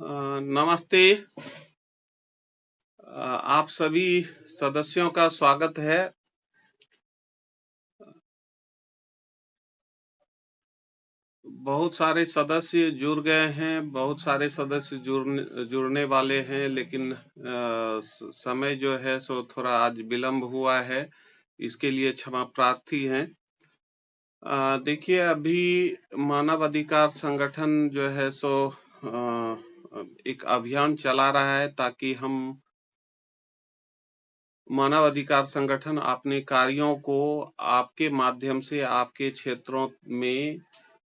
नमस्ते। आप सभी सदस्यों का स्वागत है। बहुत सारे सदस्य जुड़ गए हैं, बहुत सारे सदस्य जुड़ने वाले हैं, लेकिन समय जो है सो थोड़ा आज विलंब हुआ है, इसके लिए क्षमा प्रार्थी हैं। देखिए, अभी मानव अधिकार संगठन जो है सो एक अभियान चला रहा है ताकि हम मानव अधिकार संगठन अपने कार्यों को आपके माध्यम से आपके क्षेत्रों में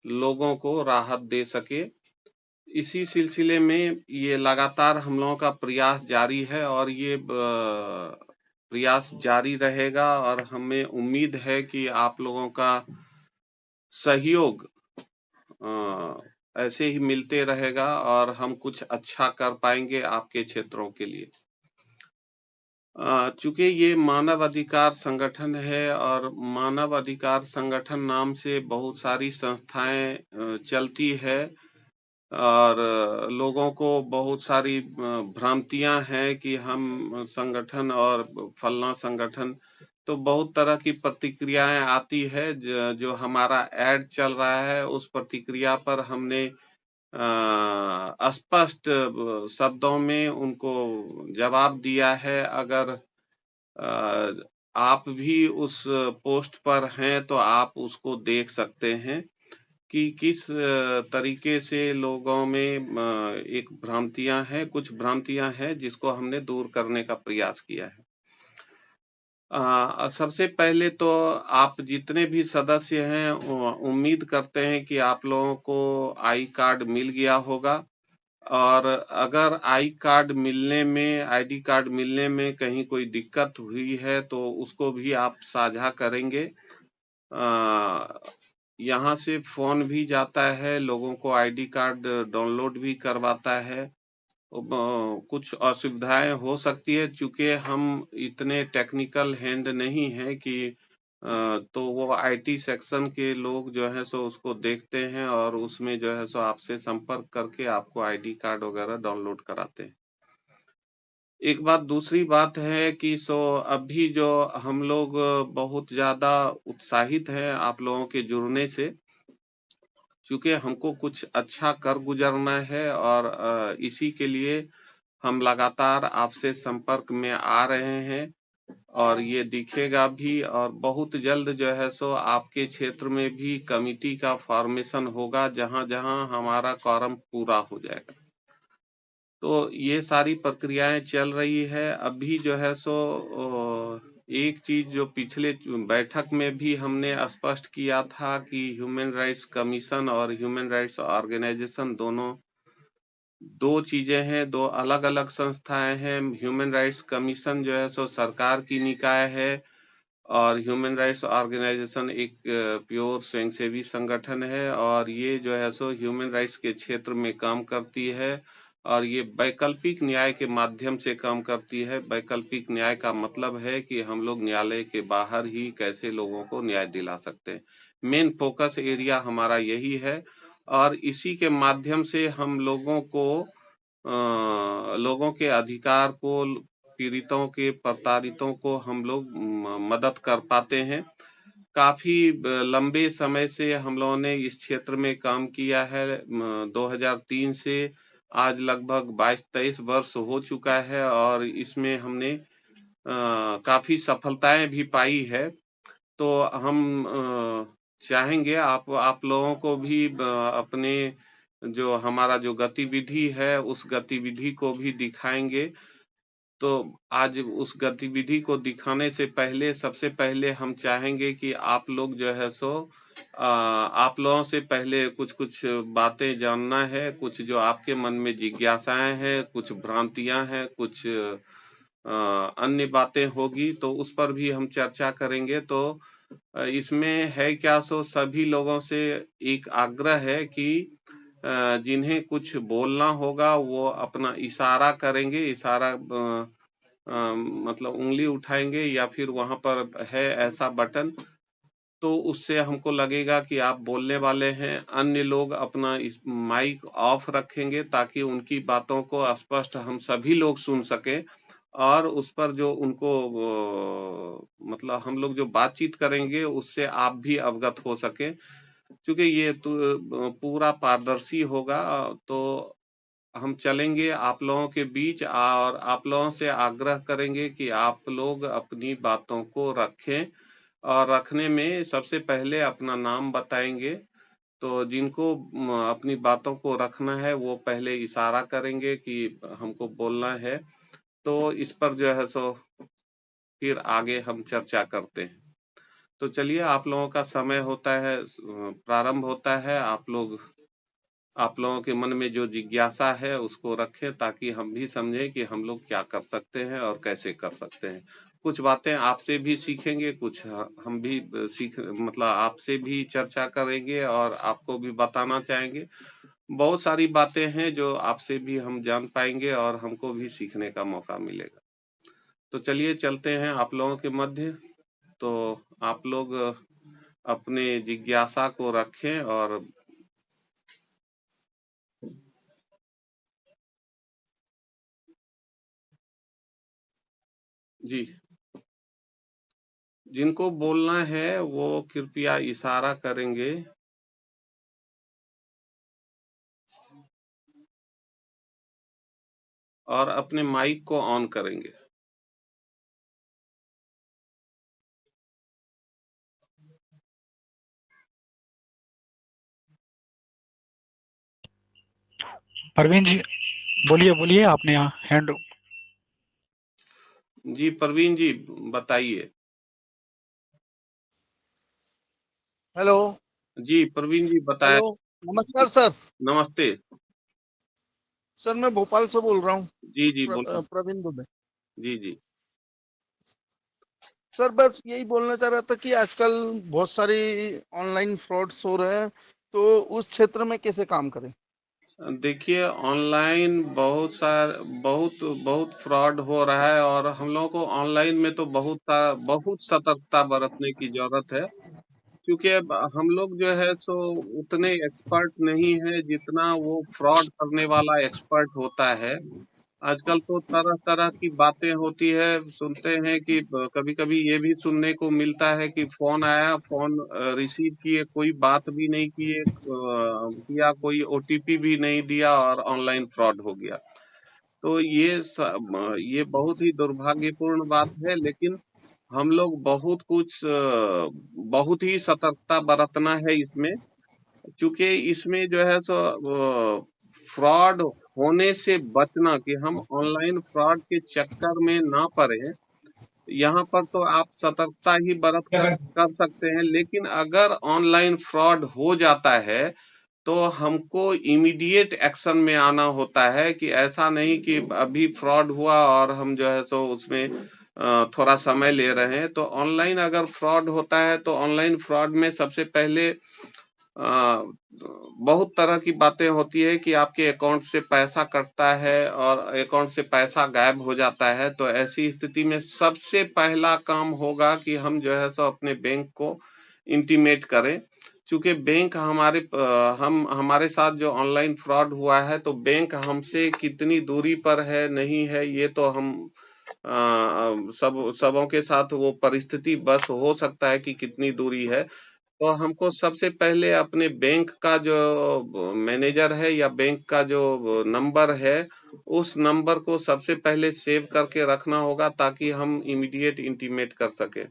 लोगों को राहत दे सके। इसी सिलसिले में ये लगातार हम लोगों का प्रयास जारी है और ये प्रयास जारी रहेगा और हमें उम्मीद है कि आप लोगों का सहयोग ऐसे ही मिलते रहेगा और हम कुछ अच्छा कर पाएंगे आपके क्षेत्रों के लिए। चूंकि ये मानव अधिकार संगठन है और मानव अधिकार संगठन नाम से बहुत सारी संस्थाएं चलती है और लोगों को बहुत सारी भ्रांतियां हैं कि हम संगठन और फलना संगठन, तो बहुत तरह की प्रतिक्रियाएं आती है। जो हमारा ऐड चल रहा है उस प्रतिक्रिया पर हमने स्पष्ट शब्दों में उनको जवाब दिया है। अगर आप भी उस पोस्ट पर हैं तो आप उसको देख सकते हैं कि किस तरीके से लोगों में एक भ्रांतियां हैं, कुछ भ्रांतियां हैं जिसको हमने दूर करने का प्रयास किया है। सबसे पहले तो आप जितने भी सदस्य हैं उम्मीद करते हैं कि आप लोगों को आई कार्ड मिल गया होगा और अगर आई कार्ड मिलने में, आईडी कार्ड मिलने में कहीं कोई दिक्कत हुई है तो उसको भी आप साझा करेंगे। यहाँ से फोन भी जाता है, लोगों को आईडी कार्ड डाउनलोड भी करवाता है। कुछ असुविधाएं हो सकती है क्योंकि हम इतने टेक्निकल हैंड नहीं है कि तो वो आईटी सेक्शन के लोग जो है सो उसको देखते हैं और उसमें जो है सो आपसे संपर्क करके आपको आईडी कार्ड वगैरह डाउनलोड कराते हैं। एक बात, दूसरी बात है कि अभी जो हम लोग बहुत ज्यादा उत्साहित हैं आप लोगों के जुड़ने से, क्योंकि हमको कुछ अच्छा कर गुजरना है और इसी के लिए हम लगातार आपसे संपर्क में आ रहे हैं और ये दिखेगा भी और बहुत जल्द जो है सो आपके क्षेत्र में भी कमिटी का फॉर्मेशन होगा जहां-जहां हमारा quorum पूरा हो जाएगा। तो ये सारी प्रक्रियाएं चल रही है। अभी जो है सो एक चीज जो पिछले बैठक में भी हमने स्पष्ट किया था कि ह्यूमन राइट्स कमीशन और ह्यूमन राइट्स ऑर्गेनाइजेशन दोनों दो चीजें हैं, दो अलग-अलग संस्थाएं हैं। ह्यूमन राइट्स कमीशन जो है सो सरकार की निकाय है और ह्यूमन राइट्स ऑर्गेनाइजेशन एक प्योर स्वयंसेवी संगठन है और ये जो है सो ह्यूमन राइट्स के क्षेत्र में काम करती है और ये वैकल्पिक न्याय के माध्यम से काम करती है। वैकल्पिक न्याय का मतलब है कि हम लोग न्यायालय के बाहर ही कैसे लोगों को न्याय दिला सकते हैं। मेन फोकस एरिया हमारा यही है और इसी के माध्यम से हम लोगों को लोगों के अधिकार को, पीड़ितों के, प्रताड़ितों को हम लोग मदद कर पाते हैं। काफी लंबे समय से हम लोगों ने इस क्षेत्र में काम किया है। 2003 से आज लगभग 22-23 वर्ष हो चुका है और इसमें हमने काफी सफलताएं भी पाई है। तो हम चाहेंगे आप लोगों को भी अपने जो हमारा जो गतिविधि है उस गतिविधि को भी दिखाएंगे। तो आज उस गतिविधि को दिखाने से पहले सबसे पहले हम चाहेंगे कि आप लोग जो है सो आप लोगों से पहले कुछ-कुछ बातें जानना है, कुछ जो आपके मन में जिज्ञासाएं हैं, कुछ भ्रांतियां हैं, कुछ अन्य बातें होगी तो उस पर भी हम चर्चा करेंगे। तो इसमें है क्या, सभी लोगों से एक आग्रह है कि जिन्हें कुछ बोलना होगा वो अपना इशारा करेंगे, इशारा मतलब उंगली उठाएंगे या फिर वहां पर है ऐसा बटन तो उससे हमको लगेगा कि आप बोलने वाले हैं। अन्य लोग अपना इस माइक ऑफ रखेंगे ताकि उनकी बातों को स्पष्ट हम सभी लोग सुन सके, और उस पर जो उनको मतलब हम लोग जो बातचीत करेंगे उससे आप भी अवगत हो सके, क्योंकि ये तो पूरा पारदर्शी होगा। तो हम चलेंगे आप लोगों के बीच और आप लोगों से आग्रह करेंगे कि आप लोग अपनी बातों को रखें, और रखने में सबसे पहले अपना नाम बताएंगे। तो जिनको अपनी बातों को रखना है वो पहले इशारा करेंगे कि हमको बोलना है, तो इस पर जो है सो फिर आगे हम चर्चा करते हैं। तो चलिए, आप लोगों का समय होता है, प्रारंभ होता है। आप लोगों के मन में जो जिज्ञासा है उसको रखें, ताकि हम भी समझें कि हम लोग क्या कर सकते हैं और कैसे कर सकते हैं। कुछ बातें आपसे भी सीखेंगे, कुछ हम भी सीख मतलब आपसे भी चर्चा करेंगे और आपको भी बताना चाहेंगे। बहुत सारी बातें हैं जो आपसे भी हम जान पाएंगे और हमको भी सीखने का मौका मिलेगा। तो चलिए चलते हैं आप लोगों के मध्य। तो आप लोग अपने जिज्ञासा को रखें और जी, जिनको बोलना है वो कृपया इशारा करेंगे। और अपने माइक को ऑन करेंगे। परवीन जी, बोलिए बोलिए, आपने यहाँ हैंड। जी प्रवीण जी, बताइए। हेलो। जी प्रवीण जी बताया। हेलो। नमस्कार सर। नमस्ते। सर मैं भोपाल से बोल रहा हूँ। जी जी बोलिए। प्रवीण दुबे। जी जी। सर बस यही बोलना चाह रहा था कि आजकल बहुत सारी ऑनलाइन फ्रॉड्स हो रहे हैं, तो उस क्षेत्र में कैसे काम करें? देखिए, ऑनलाइन बहुत बहुत फ्रॉड हो रहा है, और हम लोगों को ऑनलाइन में तो बहुत सतर्कता बरतने की जरूरत है। क्योंकि अब हम लोग जो है सो उतने एक्सपर्ट नहीं है जितना वो फ्रॉड करने वाला एक्सपर्ट होता है। आजकल तो तरह-तरह की बातें होती है, सुनते हैं कि कभी-कभी ये भी सुनने को मिलता है कि फ़ोन आया, फ़ोन रिसीव किए, कोई बात भी नहीं किए, किया, कोई ओटीपी भी नहीं दिया और ऑनलाइन फ्रॉड हो गया। तो ये बहुत ही दुर्भाग्यपूर्ण बात है, लेकिन हम लोग बहुत ही सतर्कता बरतना है इसमें। क्योंकि इसमें जो है सो फ्रॉड होने से बचना, कि हम ऑनलाइन फ्रॉड के चक्कर में ना पड़े, यहाँ पर तो आप सतर्कता ही बरत कर कर सकते हैं। लेकिन अगर ऑनलाइन फ्रॉड हो जाता है तो हमको इमीडिएट एक्शन में आना होता है, कि ऐसा नहीं कि अभी फ्रॉड हुआ और हम जो है सो उसमें थोड़ा समय ले रहे हैं। तो ऑनलाइन अगर फ्रॉड होता है तो ऑनलाइन फ्रॉड में सबसे पहले अ, बहुत तरह की बातें होती है कि आपके अकाउंट से पैसा कटता है और अकाउंट से पैसा गायब हो जाता है। तो ऐसी स्थिति में सबसे पहला काम होगा कि हम जो है सो अपने बैंक को इंटीमेट करें। चूंकि बैंक हमारे साथ जो ऑनलाइन फ्रॉड हुआ है, तो बैंक हमसे कितनी दूरी पर है नहीं है ये तो हम सबों के साथ वो परिस्थिति बस हो सकता है कि कितनी दूरी है। तो हमको सबसे पहले अपने बैंक का जो मैनेजर है या बैंक का जो नंबर है, उस नंबर को सबसे पहले सेव करके रखना होगा, ताकि हम इमीडिएट इंटीमेट कर सके।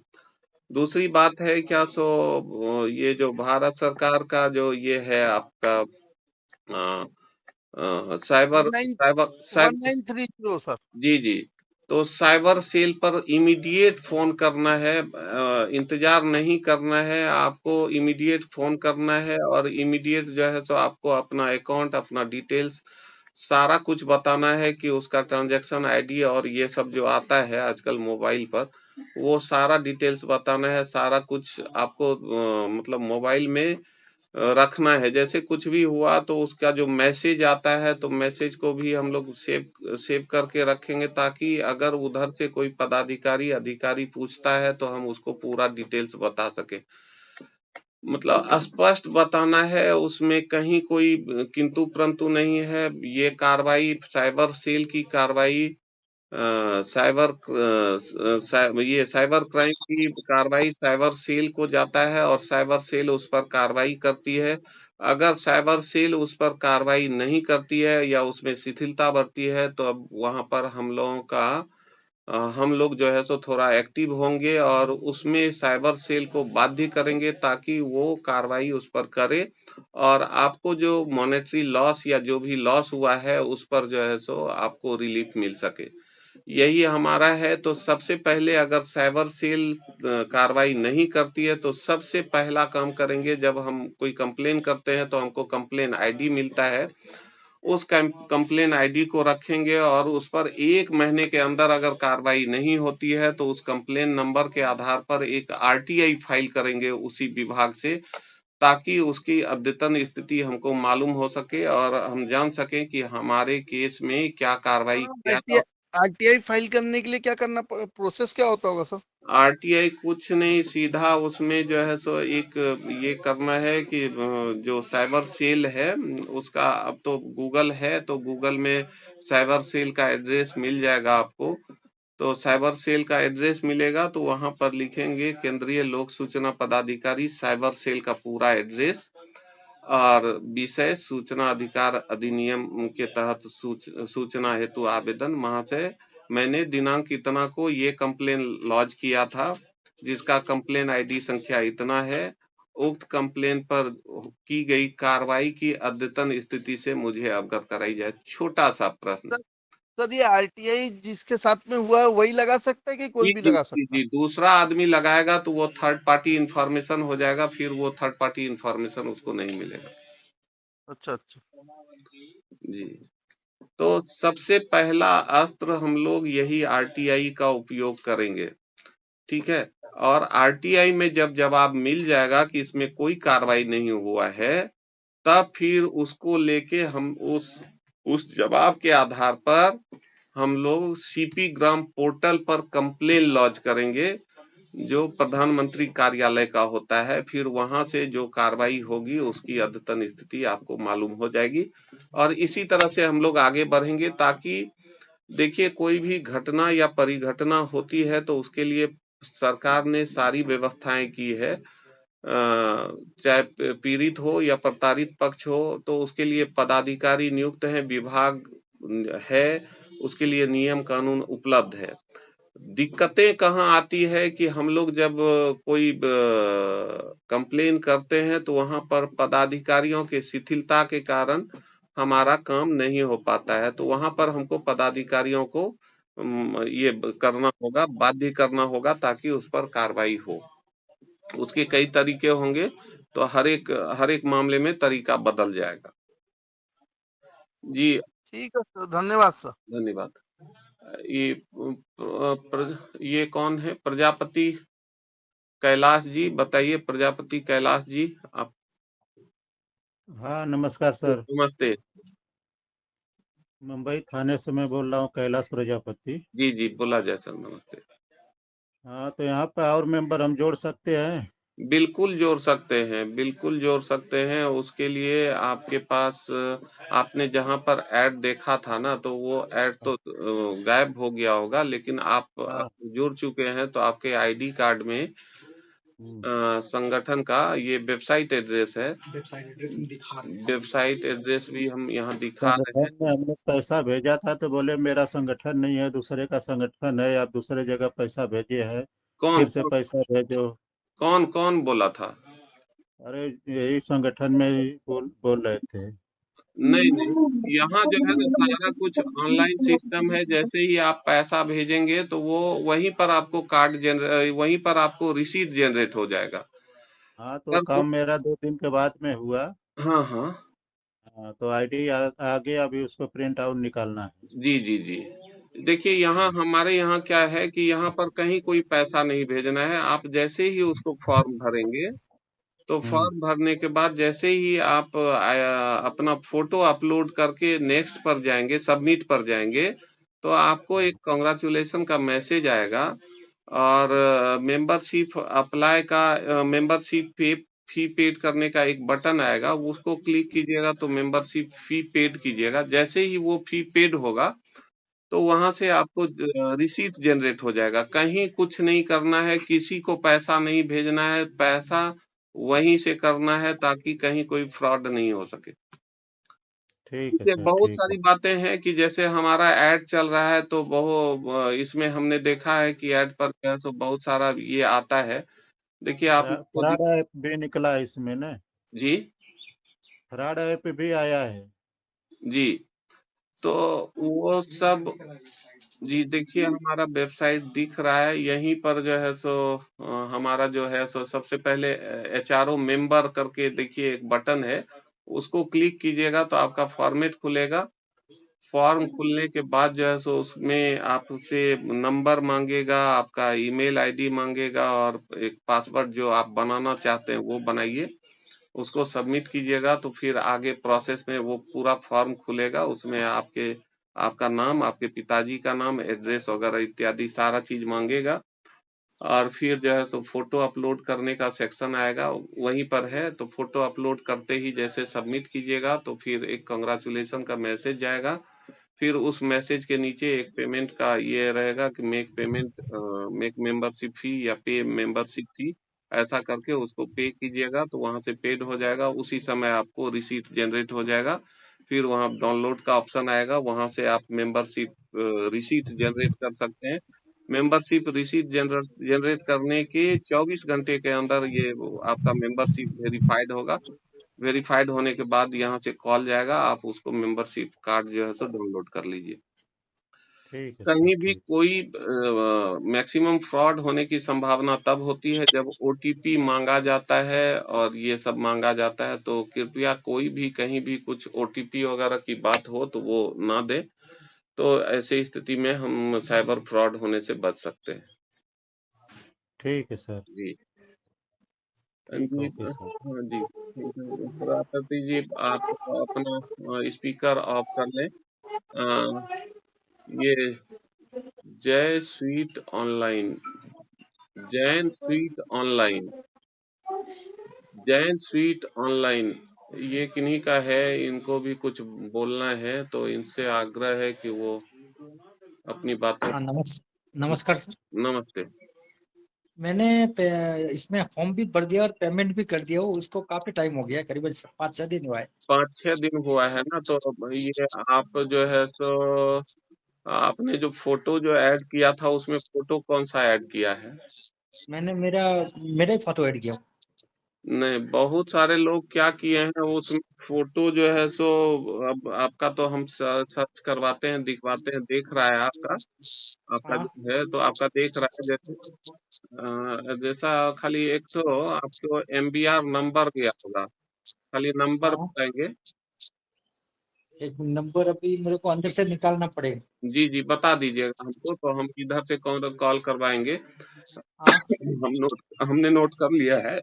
दूसरी बात है क्या सो ये जो भारत सरकार का जो ये है आपका cyber one nine cyber one cyber nine three zero sir. जी, जी। तो साइबर सेल पर इमीडिएट फ़ोन करना है, इंतज़ार नहीं करना है, आपको इमीडिएट फ़ोन करना है, और इमीडिएट जो है तो आपको अपना अकाउंट, अपना डिटेल्स सारा कुछ बताना है, कि उसका ट्रांज़ैक्शन आईडी और ये सब जो आता है आजकल मोबाइल पर, वो सारा डिटेल्स बताना है, सारा कुछ आपको मतलब मोबाइल में रखना है। जैसे कुछ भी हुआ तो उसका जो मैसेज आता है, तो मैसेज को भी हम लोग सेव करके रखेंगे, ताकि अगर उधर से कोई पदाधिकारी अधिकारी पूछता है तो हम उसको पूरा डिटेल्स बता सके। मतलब स्पष्ट बताना है, उसमें कहीं कोई किंतु परंतु नहीं है। ये कार्रवाई साइबर सेल की कार्रवाई ये साइबर क्राइम की कार्रवाई साइबर सेल को जाता है और साइबर सेल उस पर कार्रवाई करती है। अगर साइबर सेल उस पर कार्रवाई नहीं करती है या उसमें शिथिलता बरती है तो अब वहां पर हम लोग जो है सो थोड़ा एक्टिव होंगे और उसमें साइबर सेल को बाध्य करेंगे ताकि वो कार्रवाई उस पर करे और आपको जो मॉनेटरी लॉस या जो भी लॉस हुआ है उस पर जो है सो आपको रिलीफ मिल सके। यही हमारा है। तो सबसे पहले अगर साइबर सेल कार्रवाई नहीं करती है तो सबसे पहला काम करेंगे, जब हम कोई कंप्लेन करते हैं तो हमको कंप्लेन आईडी मिलता है। उस कंप्लेन आईडी को रखेंगे और उस पर 1 महीने के अंदर अगर कार्रवाई नहीं होती है तो उस कंप्लेन नंबर के आधार पर एक आरटीआई फाइल करेंगे उसी विभाग से, ताकि उसकी अद्यतन स्थिति हमको मालूम हो सके और हम जान सकें कि हमारे केस में क्या कार्रवाई किया। आरटीआई आरटीआई फाइल करने के लिए क्या करना, प्रोसेस क्या होता होगा सर? आरटीआई कुछ नहीं, सीधा उसमें जो है सो एक ये करना है कि जो साइबर सेल है उसका, अब तो गूगल है तो गूगल में साइबर सेल का एड्रेस मिल जाएगा आपको। तो साइबर सेल का एड्रेस मिलेगा तो वहां पर लिखेंगे केंद्रीय लोक सूचना पदाधिकारी साइबर सेल का पूरा एड्रेस और विषय सूचना अधिकार अधिनियम के तहत सूचना हेतु आवेदन। महाशय, मैंने दिनांक इतना को ये कंप्लेन लॉन्च किया था जिसका कंप्लेन आईडी संख्या इतना है। उक्त कंप्लेन पर की गई कार्रवाई की अद्यतन स्थिति से मुझे अवगत कराई जाए। छोटा सा प्रश्न। सर, सर ये आरटीआई जिसके साथ में हुआ है वही लगा सकता है कि कोई जी भी जी लगा जी सकता जी, है? दूसरा आदमी लगाएगा तो वो थर्ड पार्टी इंफॉर्मेशन हो जाएगा, फिर वो थर्ड पार्टी इंफॉर्मेशन उसको नहीं मिलेगा। अच्छा अच्छा। जी। तो सबसे पहला अस्त्र हम लोग यही आरटीआई का उपयोग करेंगे। ठीक है। और आरटीआई में जब जवाब मिल जाएगा कि इसमें कोई कार्रवाई नहीं हुआ है, तब फिर उसको लेके हम उस जवाब के आधार पर हम लोग सीपी ग्राम पोर्टल पर कंप्लेन लॉन्च करेंगे जो प्रधानमंत्री कार्यालय का होता है। फिर वहां से जो कार्रवाई होगी उसकी अद्यतन स्थिति आपको मालूम हो जाएगी और इसी तरह से हम लोग आगे बढ़ेंगे, ताकि देखिए कोई भी घटना या परिघटना होती है तो उसके लिए सरकार ने सारी व्यवस्थाएं की है। चाहे पीड़ित हो या प्रताड़ित पक्ष हो तो उसके लिए पदाधिकारी नियुक्त हैं, विभाग है, उसके लिए नियम कानून उपलब्ध है। दिक्कतें कहाँ आती है कि हम लोग जब कोई कंप्लेन करते हैं तो वहां पर पदाधिकारियों के शिथिलता के कारण हमारा काम नहीं हो पाता है, तो वहां पर हमको पदाधिकारियों को ये करना होगा, बाध्य करना होगा ताकि उस पर कार्रवाई हो। उसके कई तरीके होंगे, तो हर एक मामले में तरीका बदल जाएगा। जी। ठीक है सर, धन्यवाद सर। धन्यवाद। ये ये कौन है? प्रजापति कैलाश जी, बताइए प्रजापति कैलाश जी आप। हाँ नमस्कार सर। नमस्ते। मुंबई थाने से मैं बोल रहा हूँ, कैलाश प्रजापति। जी जी, बोला जाए सर, नमस्ते। हाँ तो यहाँ पे और मेंबर हम जोड़ सकते हैं? बिल्कुल जोड़ सकते हैं, बिल्कुल जोड़ सकते हैं। उसके लिए आपके पास आपने जहां पर ऐड देखा था ना, तो वो ऐड तो गायब हो गया होगा, लेकिन आप हाँ। जुड़ चुके हैं तो आपके आईडी कार्ड में हम्म। संगठन का ये वेबसाइट एड्रेस है। वेबसाइट एड्रेस भी हम यहाँ दिखा रहे हैं। संगठन में हमने पैसा भेजा था तो बोले मेरा संगठन नहीं है, दूसरे का संगठन है, आप दूसरे जगह पैसा भेजे हैं, कौन फिर से पैसा भेजो। कौन कौन बोला था? अरे यही संगठन में ही बोल रहे थे। नहीं नहीं, यहाँ जो है ना सारा कुछ ऑनलाइन सिस्टम है। जैसे ही आप पैसा भेजेंगे तो वो वहीं पर आपको वहीं पर आपको रिसीट जनरेट हो जाएगा। हाँ तो अगर काम मेरा 2 दिन के बाद में हुआ। हाँ हाँ। हाँ तो आईडी आ गया, अभी उसको प्रिंट आउट निकालना है। जी जी जी। देखिए यहाँ हमारे यहाँ क्या है कि यहाँ पर कहीं कोई पैसा नहीं भेजना है। आप जैसे ही उसको फॉर्म भरेंगे तो हम्म। फॉर्म भरने के बाद जैसे ही आप अपना फोटो अपलोड करके नेक्स्ट पर जाएंगे, सबमिट पर जाएंगे, तो आपको एक कॉन्ग्रेचुलेशन का मैसेज आएगा और मेंबरशिप अप्लाई का मेंबरशिप फी पेड करने का एक बटन आएगा, उसको क्लिक कीजिएगा तो मेंबरशिप फी पेड कीजिएगा। जैसे ही वो फी पेड होगा तो वहां से आपको रिसीट जनरेट हो जाएगा। कहीं कुछ नहीं करना है, किसी को पैसा नहीं भेजना है, पैसा वहीं से करना है ताकि कहीं कोई फ्रॉड नहीं हो सके। ठीक है ये सर, बहुत ठीक है। सारी बातें हैं कि जैसे हमारा ऐड चल रहा है तो इसमें हमने देखा है कि ऐड पर जो है सो बहुत सारा ये आता है। देखिए आप इसको फ्रॉड ऐप भी निकला है इसमें ना, जी फ्रॉड ऐप भी आया है। जी, तो वो सब जी देखिए हमारा वेबसाइट दिख रहा है, यहीं पर जो है सो हमारा जो है सो सबसे पहले एचआरओ मेंबर करके देखिए एक बटन है, उसको क्लिक कीजिएगा तो आपका फॉर्मेट खुलेगा। फॉर्म खुलने के बाद जो है सो उसमें आपसे नंबर मांगेगा, आपका ईमेल आईडी मांगेगा और एक पासवर्ड जो आप बनाना चाहते हैं वो बनाइए। उसको सबमिट कीजिएगा तो फिर आगे प्रोसेस में वो पूरा फॉर्म खुलेगा, उसमें आपका नाम, आपके पिताजी का नाम, एड्रेस वगैरह इत्यादि सारा चीज मांगेगा और फिर जो है सो फोटो अपलोड करने का सेक्शन आएगा, वहीं पर है। तो फोटो अपलोड करते ही जैसे सबमिट कीजिएगा तो फिर एक कांग्रेचुलेशन का मैसेज जाएगा। फिर उस मैसेज के नीचे एक पेमेंट का ये रहेगा कि मेक मेंबरशिप फी या पे मेंबरशिप फी, ऐसा करके उसको पे कीजिएगा तो वहां से पेड हो जाएगा। उसी समय आपको रिसीट जनरेट हो जाएगा। फिर वहां डाउनलोड का ऑप्शन आएगा, वहां से आप मेंबरशिप रिसीट जनरेट कर सकते हैं। मेंबरशिप रिसीट जनरेट करने के 24 घंटे के अंदर ये आपका मेंबरशिप वेरीफाइड होगा। वेरीफाइड होने के बाद यहाँ से कॉल जाएगा, आप उसको मेंबरशिप कार्ड जो है सो डाउनलोड कर लीजिए। ठीक है सर, कहीं भी ठीक। कोई मैक्सिमम फ्रॉड होने की संभावना तब होती है जब ओटीपी मांगा जाता है और ये सब मांगा जाता है, तो कृपया कोई भी कहीं भी कुछ ओटीपी वगैरह की बात हो तो वो ना दे। तो ऐसे स्थिति में हम साइबर फ्रॉड होने से बच सकते हैं। ठीक है सर, जी ठीक, जी ओके सर। हाँ जी, प्रजापति जी आप अपना स्पीकर ऑफ कर लें। अ, ये जय sweet online, Jain sweet online, Jain sweet online, ये किन्हीं का है, इनको भी कुछ बोलना है तो इनसे आग्रह है कि वो अपनी बातों। हाँ, नमस्कार सर। नमस्ते। मैंने इसमें फॉर्म भी भर दिया और पेमेंट भी कर दिया हो, उसको काफी टाइम हो गया, करीबन 5-6 दिन हुआ है। 5-6 दिन हुआ है ना, तो अब ये आप जो है सो आपने जो फोटो जो ऐड किया था उसमें फोटो कौन सा ऐड किया है? मैंने मेरा ही फोटो ऐड किया। नहीं, बहुत सारे लोग क्या किए हैं उसमें फोटो जो है सो अब आपका तो हम सर्च करवाते हैं, दिखवाते हैं, देख रहा है आपका, आपका हाँ जो है तो आपका देख रहा है जैसे जैसा खाली एक तो आपको एमबीआर नंबर दिया होगा, खाली नंबर हाँ, बताएंगे। एक नंबर अभी मेरे को अंदर से निकालना पड़ेगा। जी जी बता दीजिएगा हमको तो हम इधर से कॉल कॉल करवाएंगे। हाँ हमने नोट कर लिया है।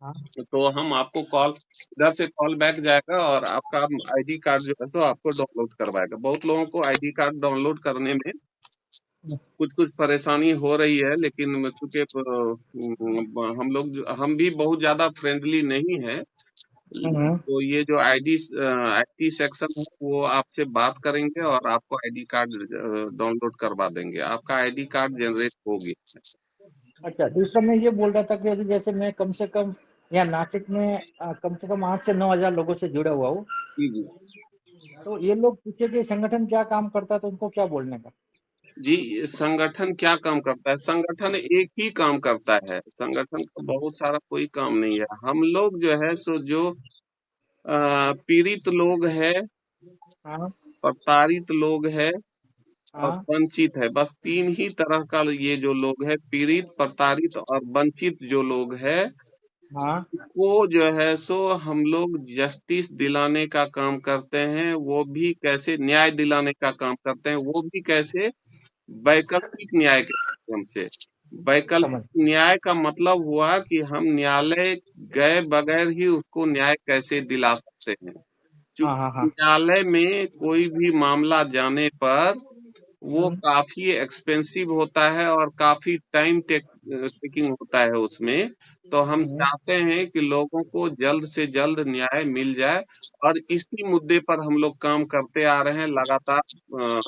हाँ तो हम आपको कॉल इधर से कॉल बैक जाएगा और आपका आईडी कार्ड जो है तो आपको डाउनलोड करवाएगा। बहुत लोगों को आईडी कार्ड डाउनलोड करने में कुछ कुछ परेशानी हो रही है, लेकिन चूंकि हम भी बहुत ज्यादा फ्रेंडली नहीं है, हम्म, तो ये जो आईटी सेक्शन है वो आपसे बात करेंगे और आपको आईडी कार्ड डाउनलोड करवा देंगे, आपका आईडी कार्ड जनरेट होगी। अच्छा, दूसरा मैं ये बोल रहा था कि अभी जैसे मैं कम से कम यहाँ नासिक में कम से कम 8 से 9 हजार लोगों से जुड़ा हुआ हूँ। जी जी तो ये लोग पूछे कि संगठन क्या काम करता है, तो उनको क्या बोलने का? जी, संगठन क्या काम करता है? संगठन एक ही काम करता है, संगठन का बहुत सारा कोई काम नहीं है। हम लोग जो है सो जो पीड़ित लोग है, हाँ प्रताड़ित लोग है और हाँ वंचित है, बस 3 ही तरह का ये जो लोग है, पीड़ित, प्रताड़ित और वंचित जो लोग है, हाँ वो जो है सो हम लोग जस्टिस दिलाने का काम करते हैं। वो भी कैसे? न्याय दिलाने का काम करते हैं, वो भी कैसे? वैकल्पिक न्याय के माध्यम से। समझ। वैकल्पिक न्याय का मतलब हुआ कि हम न्यायालय गए बगैर ही उसको न्याय कैसे दिला सकते हैं। हाँ हाँ चूंकि हाँ न्यायालय में कोई भी मामला जाने पर वो हम्म, काफी एक्सपेंसिव होता है और काफी टाइम टेकिंग होता है उसमें। तो हम चाहते हैं कि लोगों को जल्द से जल्द न्याय मिल जाए और इसी मुद्दे पर हम लोग काम करते आ रहे हैं लगातार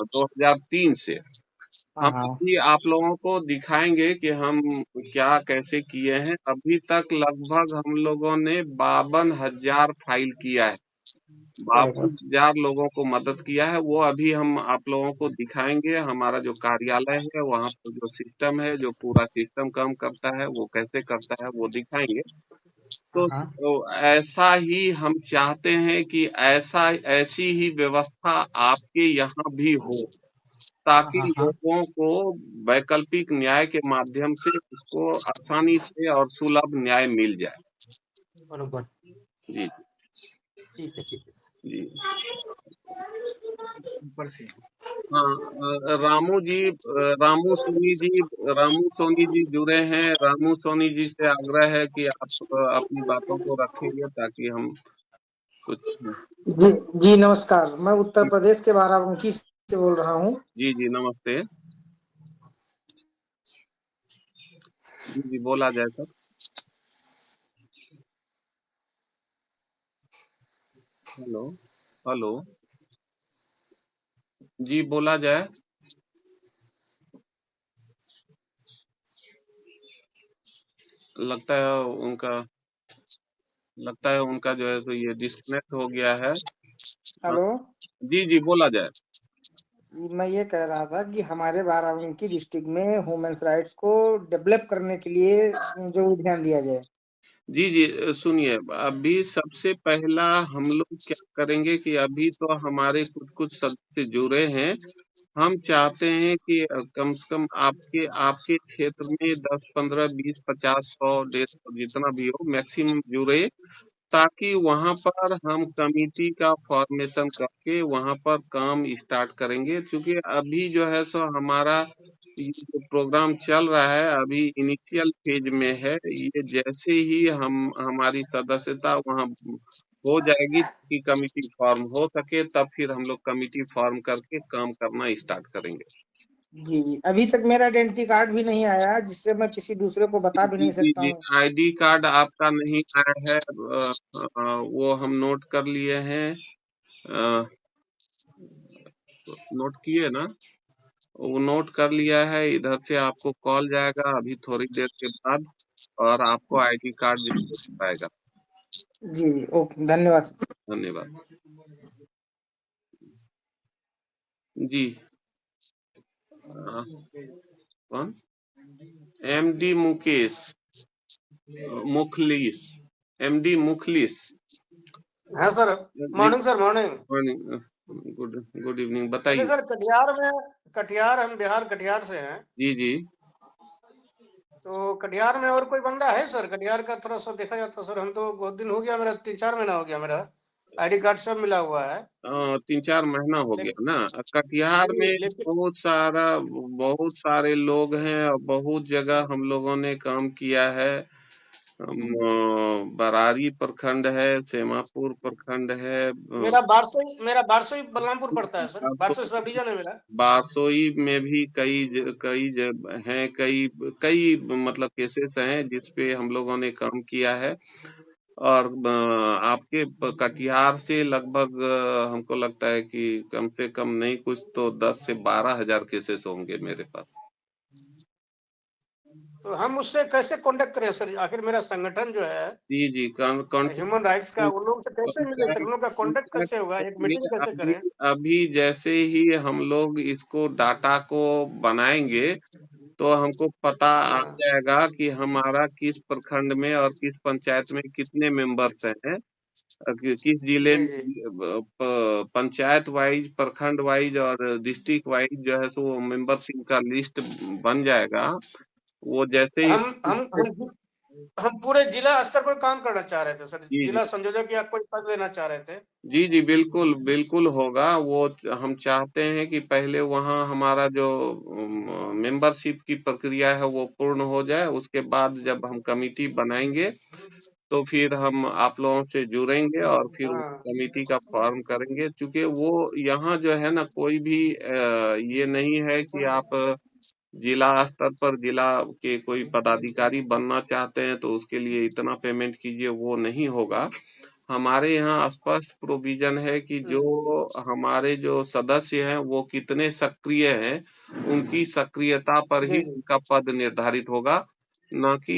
2003 से। हाँ हम हाँ। अभी आप लोगों को दिखाएंगे कि हम क्या कैसे किए हैं। अभी तक लगभग हम लोगों ने 52,000 फाइल किया है, बराबर। 52,000 लोगों को मदद किया है। वो अभी हम आप लोगों को दिखाएंगे, हमारा जो कार्यालय है वहाँ पर जो सिस्टम है, जो पूरा सिस्टम काम करता है, वो कैसे करता है वो दिखाएंगे। हाँ तो, हाँ। तो ऐसा ही हम चाहते हैं कि ऐसी ही व्यवस्था आपके यहाँ भी हो, हाँ ताकि हाँ हाँ। लोगों को वैकल्पिक न्याय के माध्यम से उसको आसानी से और सुलभ न्याय मिल जाए। बरोबर। जी ठीक है ठीक है। जी। ऊपर से हाँ, रामू सोनी जी जुड़े हैं। रामू सोनी जी से आग्रह है कि आप अपनी बातों को रखेंगे ताकि हम कुछ। जी जी नमस्कार। मैं उत्तर प्रदेश के बाराबंकी से बोल रहा हूँ। जी जी नमस्ते। जी जी बोला जाए सर। Hello hello. जी बोला जाए। लगता है उनका लगता है उनका जो है तो ये डिस्कनेक्ट हो गया है। हाँ, हेलो। जी जी बोला जाए। मैं ये कह रहा था कि हमारे बाराबंकी डिस्ट्रिक्ट में ह्यूमन राइट्स को डेवलप करने के लिए जो ध्यान दिया जाए। जी जी सुनिए, अभी सबसे पहला हम लोग क्या करेंगे कि अभी तो हमारे कुछ कुछ सदस्य जुड़े हैं। हम चाहते हैं कि कम से कम आपके आपके क्षेत्र में 10 15 20 50 100 150 जितना भी हो मैक्सिमम जुड़े, ताकि वहां पर हम कमिटी का फॉर्मेशन करके वहां पर काम स्टार्ट करेंगे। क्योंकि अभी जो है सो हमारा ये जो प्रोग्राम चल रहा है अभी इनिशियल फेज में है। ये जैसे ही हम हमारी सदस्यता वहां हो जाएगी कि कमिटी फॉर्म हो सके, तब फिर हम लोग कमिटी फॉर्म करके काम करना स्टार्ट करेंगे। जी जी। अभी तक मेरा आइडेंटिटी कार्ड भी नहीं आया, जिससे मैं किसी दूसरे को बता भी जी नहीं जी सकता जी हूँ। आईडी कार्ड आपका नहीं आया है, वो हम नोट कर लिए हैं। अ, नोट किए ना, वो नोट कर लिया है। इधर से आपको कॉल जाएगा अभी थोड़ी देर के बाद और आपको आईडी कार्ड जरूर पाएगा। जी जी ओके धन्यवाद। धन्यवाद। जी कौन? MD Mukesh Mukhlis, MD Mukhlis. हाँ सर। जी morning sir morning. Morning. Good good evening, चलिए बताइए। सर, कटिहार हम बिहार कटिहार से हैं। जी जी तो कटिहार में और कोई बंदा है सर? कटिहार का थोड़ा सा देखा जाता सर। हम तो बहुत दिन हो गया, मेरा 3 4 महीना हो गया, मेरा आईडी कार्ड सब मिला हुआ है। 3 4 महीना हो गया ना। कटिहार में लेकिन बहुत सारे लोग हैं और बहुत जगह हम लोगों ने काम किया है। बरारी प्रखंड है, सेमापुर प्रखंड है, मेरा बारसोई बलरामपुर पड़ता है सर। बारसोई सब डिवीजन है मेरा। बारसोई में भी हैं, कई मतलब केसेस हैं जिसपे हम लोगों ने काम किया है। और आपके कटिहार से लगभग हमको लगता है कि कम से कम नहीं कुछ तो 10 से 12 हजार केसेस होंगे मेरे पास। तो हम उससे कैसे कांटेक्ट करें सर? आखिर मेरा संगठन जो है जी जी कॉन्टेक्ट ह्यूमन राइट्स का, उन लोग से कैसे मिले सर? उन लोग का कांटेक्ट कैसे होगा? एक मीटिंग कैसे अभी करें? अभी जैसे ही हम लोग इसको डाटा को बनाएंगे तो हमको पता आ हाँ जाएगा कि हमारा किस प्रखंड में और किस पंचायत में कितने मेंबर्स हैं। किस जिले जी में जी। पंचायत वाइज, प्रखंड वाइज और डिस्ट्रिक्ट वाइज जो है सो मेंबरशिप का लिस्ट बन जाएगा। वो जैसे ही हम हम हम हम पूरे जिला स्तर पर काम करना चाह रहे थे सर। जी जी जिला संयोजक या कोई पद लेना चाह रहे थे। जी जी बिल्कुल बिल्कुल होगा वो। हम चाहते हैं कि पहले वहाँ हमारा जो मेंबरशिप की प्रक्रिया है वो पूर्ण हो जाए। उसके बाद जब हम कमिटी बनाएंगे तो फिर हम आप लोगों से जुड़ेंगे और फिर उस हाँ कमिटी का फॉर्म करेंगे। क्योंकि वो यहाँ जो है ना कोई भी ये नहीं है कि आप जिला स्तर पर जिला के कोई पदाधिकारी बनना चाहते हैं तो उसके लिए इतना पेमेंट कीजिए, वो नहीं होगा। हमारे यहाँ स्पष्ट प्रोविजन है कि जो हमारे जो सदस्य हैं वो कितने सक्रिय हैं, उनकी सक्रियता पर ही उनका पद निर्धारित होगा, न कि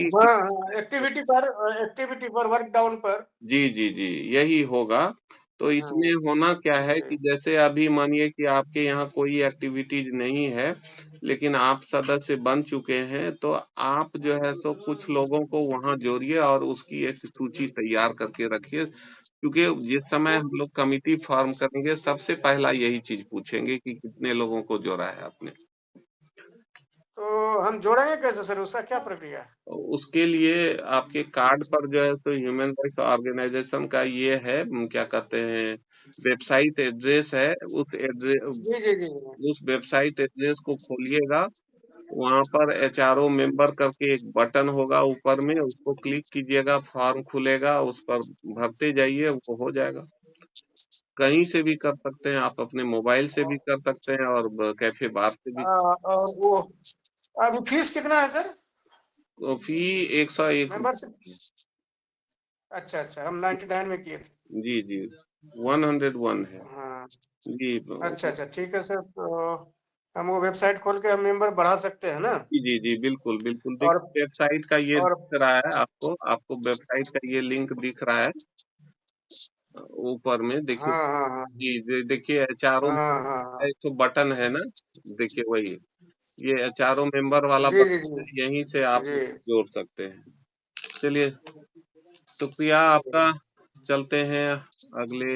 एक्टिविटी पर वर्क डाउन पर। जी, जी, जी, यही होगा। तो इसमें होना क्या है कि जैसे अभी मानिए कि आपके यहाँ कोई एक्टिविटीज नहीं है, लेकिन आप सदस्य बन चुके हैं, तो आप जो है सो कुछ लोगों को वहाँ जोड़िए और उसकी एक सूची तैयार करके रखिए, क्योंकि जिस समय हम लोग कमिटी फॉर्म करेंगे, सबसे पहला यही चीज पूछेंगे कि कितने लोगों को जोड़ा है आपने। तो हम जोड़ेंगे कैसे सर, उसका क्या प्रक्रिया है? उसके लिए आपके कार्ड पर जो है तो ह्यूमन राइट्स ऑर्गेनाइजेशन का ये है, क्या कहते हैं, वेबसाइट एड्रेस है। जी जी जी जी। उस वेबसाइट एड्रेस को खोलिएगा, वहां पर एचआरओ मेंबर करके एक बटन होगा ऊपर में, उसको क्लिक कीजिएगा, फॉर्म खुलेगा, उस पर भरते जाइए, वो हो जाएगा। कहीं से भी कर सकते हैं आप, अपने मोबाइल से भी कर सकते हैं और कैफे बार से भी। और वो अभी फीस कितना है सर? तो फी 101 मेंबरशिप? अच्छा, हम 99 में किए थे। जी जी 101 है हाँ, जी। अच्छा, ठीक है सर। तो हम वो वेबसाइट खोल के हम मेंबर बढ़ा सकते हैं ना? जी जी जी, बिल्कुल बिल्कुल, और देखिए वेबसाइट का ये और दिख रहा है आपको, वेबसाइट का ये लिंक दिख रहा है ऊपर में, देखिए। हाँ हाँ हाँ जी देखिए, चारों हाँ हाँ हाँ। एक तो बटन है ना, देखिए वही, ये चारों मेंबर वाला जी जी बटन जी है, यहीं से आप जी। जोड़ सकते हैं। चलिए, शुक्रिया आपका। चलते हैं अगले,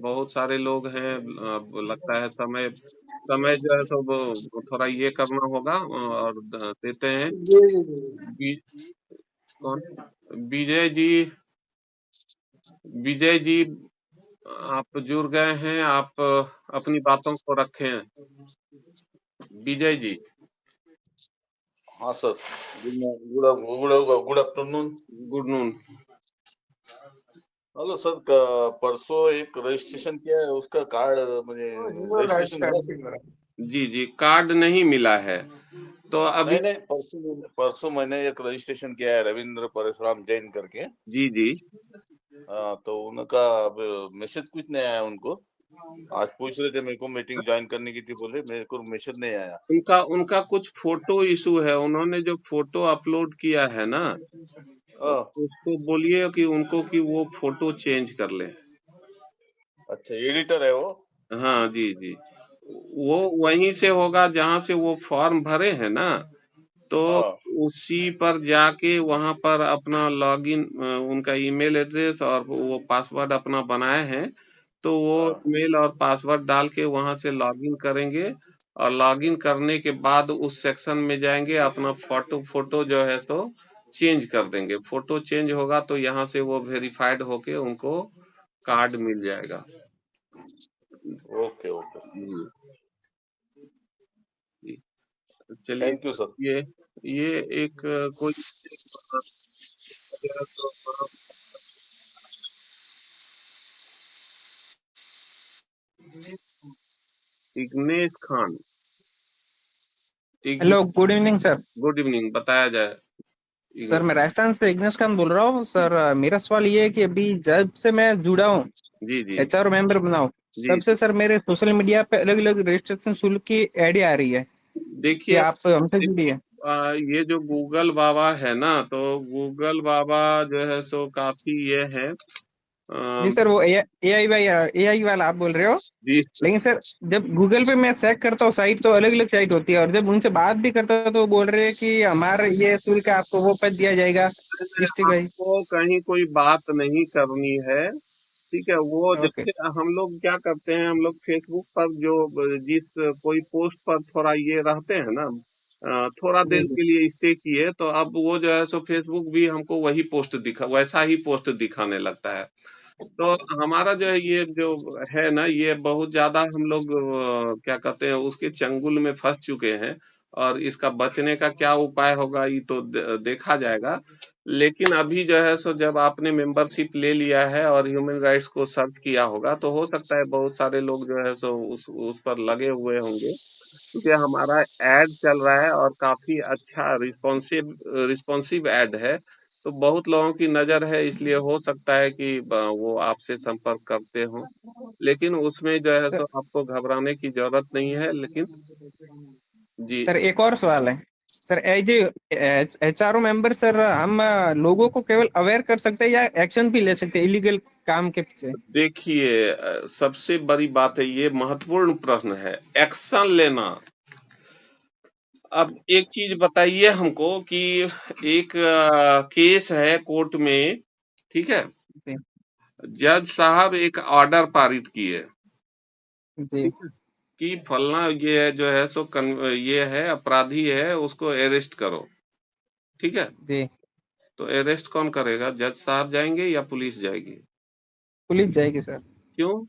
बहुत सारे लोग हैं, अब लगता है समय समय जो है तो वो थोड़ा ये करना होगा, और देते हैं। जी जी जी। बी, कौन, विजय जी, विजय जी, आप जुड़ गए हैं, आप अपनी बातों को रखें, विजय जी। हाँ sir, good afternoon. Good noon. Hello sir, परसों एक रजिस्ट्रेशन किया है, उसका कार्ड मुझे रजिस्ट्रेशन हुआ सर? जी जी, कार्ड नहीं मिला है तो अभी। नहीं, परसों मैंने एक रजिस्ट्रेशन किया है रविंद्र परशुराम जैन करके। जी जी, तो उनका अब मैसेज कुछ नहीं आया उनको। आज पूछ रहे थे मेरे को, मीटिंग ज्वाइन करने की थी, बोले मेरे को मैसेज नहीं आया। उनका कुछ फोटो इशू है, उन्होंने जो फोटो अपलोड किया है ना, उसको बोलिए कि उनको कि वो फोटो चेंज कर ले। अच्छा, एडिटर है वो? हाँ जी जी, वो वहीं से होगा जहां से वो फॉर्म भरे हैं ना, तो हाँ उसी पर जाके वहां पर अपना लॉगिन, उनका ईमेल एड्रेस और वो पासवर्ड अपना बनाए हैं, तो वो हाँ। ईमेल और पासवर्ड डाल के वहां से लॉगिन करेंगे, और लॉगिन करने के बाद उस सेक्शन में जाएंगे, अपना फोटो जो है सो चेंज कर देंगे। फोटो चेंज होगा तो यहाँ से वो वेरीफाइड होके उनको कार्ड मिल जाएगा। ओके ओके, जी, चलिए। Thank you sir. ये एक कोई Ignesh Khan. Hello, good evening sir. Good evening, बताया जाए। सर मैं राजस्थान से इग्नेश खान बोल रहा हूँ सर। मेरा सवाल ये है कि अभी जब से मैं जुड़ा हूँ, जी जी एचआर मेंबर बना हूँ, जी तब से सर मेरे सोशल मीडिया पे अलग अलग रजिस्ट्रेशन शुल्क की एड आ रही है कि देखिए, आप हमसे जुड़िए। ये जो गूगल बाबा है ना, तो गूगल बाबा जो है सो काफी ये है, जी सर, वो एआई वाला आप बोल रहे हो। जी लेकिन सर जब गूगल पे मैं चेक करता हूँ साइट, तो अलग अलग साइट होती है, और जब उनसे बात भी करता हूँ तो वो बोल रहे हैं कि हमारे ये शुल्क आपको वो पद दिया जाएगा डिस्ट्रिक्ट वाइज। आपको कहीं कोई बात नहीं करनी है, ठीक है। वो ओके। जैसे हम लोग क्या करते हैं, हम लोग फेसबुक पर जो जिस कोई पोस्ट पर थोड़ा ये रहते हैं ना, थोड़ा जी देर जी। के लिए स्टे किए, तो अब वो जो है सो फेसबुक भी हमको वही पोस्ट वैसा ही पोस्ट दिखाने लगता है। तो हमारा जो है ये जो है ना, ये बहुत ज्यादा हम लोग क्या कहते हैं, उसके चंगुल में फंस चुके हैं, और इसका बचने का क्या उपाय होगा ये तो देखा जाएगा। लेकिन अभी जो है सो जब आपने मेंबरशिप ले लिया है और ह्यूमन राइट्स को सर्च किया होगा, तो हो सकता है बहुत सारे लोग जो है सो उस पर लगे हुए होंगे, क्योंकि हमारा एड चल रहा है और काफी अच्छा रिस्पॉन्सिव एड है, तो बहुत लोगों की नजर है, इसलिए हो सकता है कि वो आपसे संपर्क करते हो, लेकिन उसमें जो है सर सो आपको घबराने की जरूरत नहीं है। लेकिन जी सर एक और सवाल है सर, एज एचआरओ मेंबर सर, हम लोगों को केवल अवेयर कर सकते हैं या एक्शन भी ले सकते हैं इलीगल काम के पीछे? देखिए, सबसे बड़ी बात है, ये महत्वपूर्ण प्रश्न है, एक्शन लेना। अब एक चीज बताइए हमको कि एक केस है कोर्ट में, ठीक है, जी जज साहब एक ऑर्डर पारित किए, जी ठीक है, कि फलना ये है जो है सो ये है अपराधी है, उसको अरेस्ट करो, ठीक है। जी। तो अरेस्ट कौन करेगा? जज साहब जाएंगे या पुलिस जाएगी? पुलिस जाएगी सर, क्यों?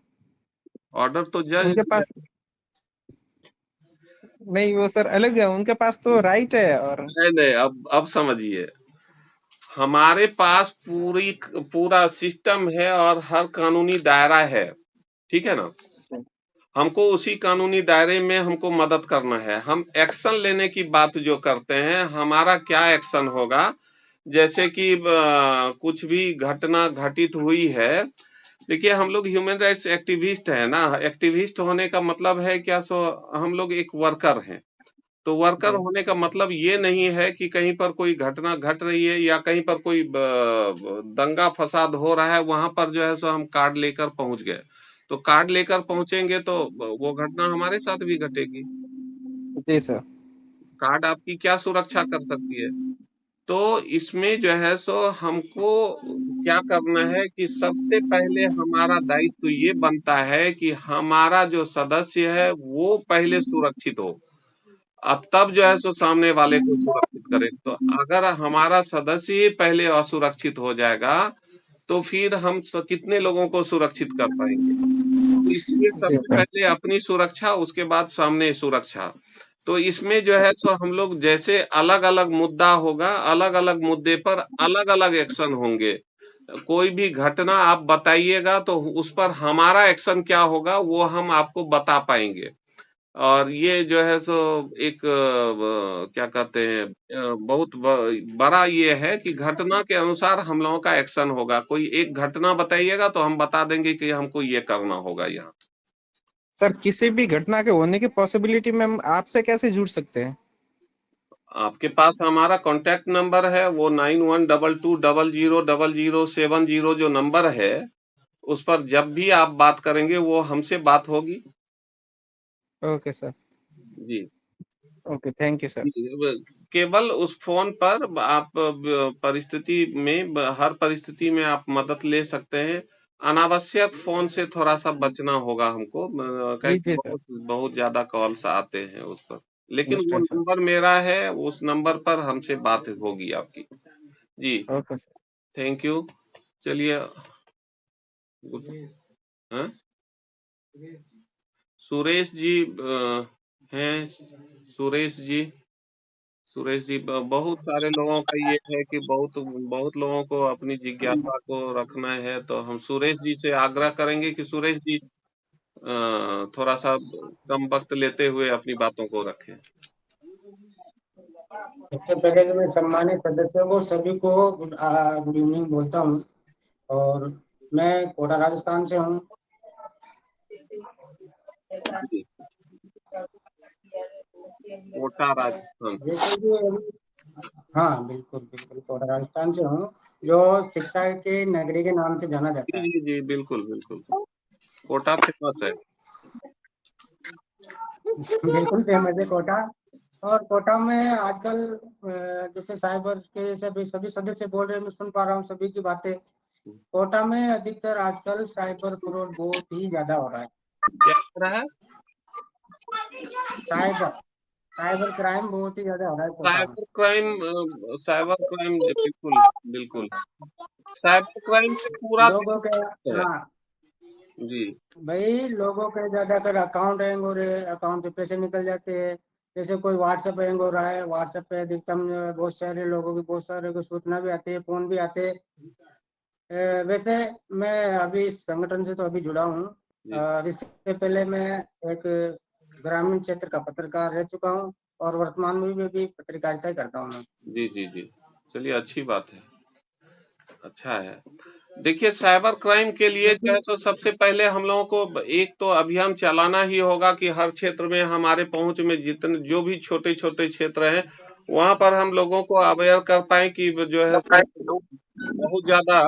ऑर्डर तो जज उनके दिया। पास नहीं, वो सर अलग है, उनके पास तो राइट है। और नहीं नहीं, अब समझिए, हमारे पास पूरा सिस्टम है और हर कानूनी दायरा है, ठीक है ना। हमको उसी कानूनी दायरे में हमको मदद करना है। हम एक्शन लेने की बात जो करते हैं, हमारा क्या एक्शन होगा, जैसे कि कुछ भी घटना घटित हुई है। देखिए, हम लोग ह्यूमन राइट्स एक्टिविस्ट है ना, एक्टिविस्ट होने का मतलब है क्या, सो हम लोग एक वर्कर हैं। तो वर्कर जी होने का मतलब ये नहीं है कि कहीं पर कोई घटना घट रही है या कहीं पर कोई दंगा फसाद हो रहा है, वहां पर जो है सो हम कार्ड लेकर पहुंच गए। तो कार्ड लेकर पहुंचेंगे तो वो घटना हमारे साथ भी घटेगी। जी सर। कार्ड आपकी क्या सुरक्षा कर सकती है? तो इसमें जो है सो हमको क्या करना है कि सबसे पहले हमारा दायित्व ये बनता है कि हमारा जो सदस्य है वो पहले सुरक्षित हो, अब तब जो है सो सामने वाले को सुरक्षित करें। तो अगर हमारा सदस्य ही पहले असुरक्षित हो जाएगा, तो फिर हम कितने लोगों को सुरक्षित कर पाएंगे? तो इसलिए जी सबसे सर। पहले अपनी सुरक्षा, उसके बाद सामने सुरक्षा। तो इसमें जो है सो हम लोग जैसे अलग अलग मुद्दा होगा, अलग अलग मुद्दे पर अलग अलग एक्शन होंगे। कोई भी घटना आप बताइएगा तो उस पर हमारा एक्शन क्या होगा वो हम आपको बता पाएंगे। और ये जो है सो एक क्या कहते हैं, बहुत बड़ा ये है कि घटना के अनुसार हम लोगों का एक्शन होगा। कोई एक घटना बताइएगा तो हम बता देंगे कि हमको ये करना होगा यहाँ। सर किसी भी घटना के होने की पॉसिबिलिटी में हम आपसे कैसे जुड़ सकते हैं? आपके पास हमारा कांटेक्ट नंबर है, वो 9122000070 जो नंबर है, उस पर जब भी आप बात करेंगे वो हमसे बात होगी। Okay sir. जी, ओके, थैंक यू सर। केवल उस फोन पर आप परिस्थिति में हर परिस्थिति में आप मदद ले सकते हैं। अनावश्यक फोन से थोड़ा सा बचना होगा हमको, जी क्योंकि जी सर। बहुत बहुत ज्यादा कॉल्स आते हैं उस पर। लेकिन वो अंडरस्टैंड सर। नंबर मेरा है, उस नंबर पर हमसे बात होगी आपकी। जी, ओके सर। Thank you. चलिए, हाँ? सुरेश जी हैं, सुरेश जी, सुरेश जी, बहुत सारे लोगों का ये है कि बहुत बहुत लोगों को अपनी जिज्ञासा को रखना है, तो हम सुरेश जी से आग्रह करेंगे कि सुरेश जी थोड़ा सा कम वक्त लेते हुए अपनी बातों को रखें। सबसे पहले तो मैं सम्मानित सदस्यों को सभी को गुड इवनिंग बोलता हूँ। और मैं कोटा राजस्थान से हूँ। जी, कोटा राजस्थान। जैसे कि हाँ, बिल्कुल बिल्कुल कोटा राजस्थान से हूँ, जो शिक्षा के नगरी के नाम से जाना जी जाता है। जी जी, बिल्कुल बिल्कुल, कोटा फेमस है। बिल्कुल फेमस है कोटा। और कोटा में आजकल जैसे साइबर के सभी सभी सदस्य बोल रहे हैं, मैं सुन पा रहा हूँ सभी की बातें। कोटा में अधिकतर आजकल साइबर फ्रॉड बहुत ही ज्यादा हो रहा है। क्या हो रहा है? साइबर साइबर क्राइम बहुत ही ज्यादा हो रहा है कोटा में। साइबर क्राइम, साइबर क्राइम, बिल्कुल बिल्कुल, साइबर क्राइम से पूरा लोगों देश के है। हाँ जी भाई, लोगों के ज्यादातर अकाउंट हैंग हो रहे हैं, अकाउंट से पैसे निकल जाते हैं। जैसे कोई व्हाट्सएप हैंग हो रहा है, व्हाट्सएप पे अधिकतम बहुत सारे लोगों की बहुत सारे को सूचना भी आती है, फोन भी आते हैं। वैसे मैं अभी इस संगठन से तो अभी जुड़ा हूँ। जी इससे पहले मैं एक ग्रामीण क्षेत्र का पत्रकार रह चुका हूँ और वर्तमान में भी पत्रकारिता ही करता हूँ मैं। जी जी जी, चलिए अच्छी बात है, अच्छा है। देखिए साइबर क्राइम के लिए जो है तो सबसे पहले हम लोगों को एक तो अभियान चलाना ही होगा कि हर क्षेत्र में हमारे पहुंच में जितने जो भी छोटे छोटे क्षेत्र हैं वहां पर हम लोगों को अवेयर कर पाए कि जो है सो बहुत ज्यादा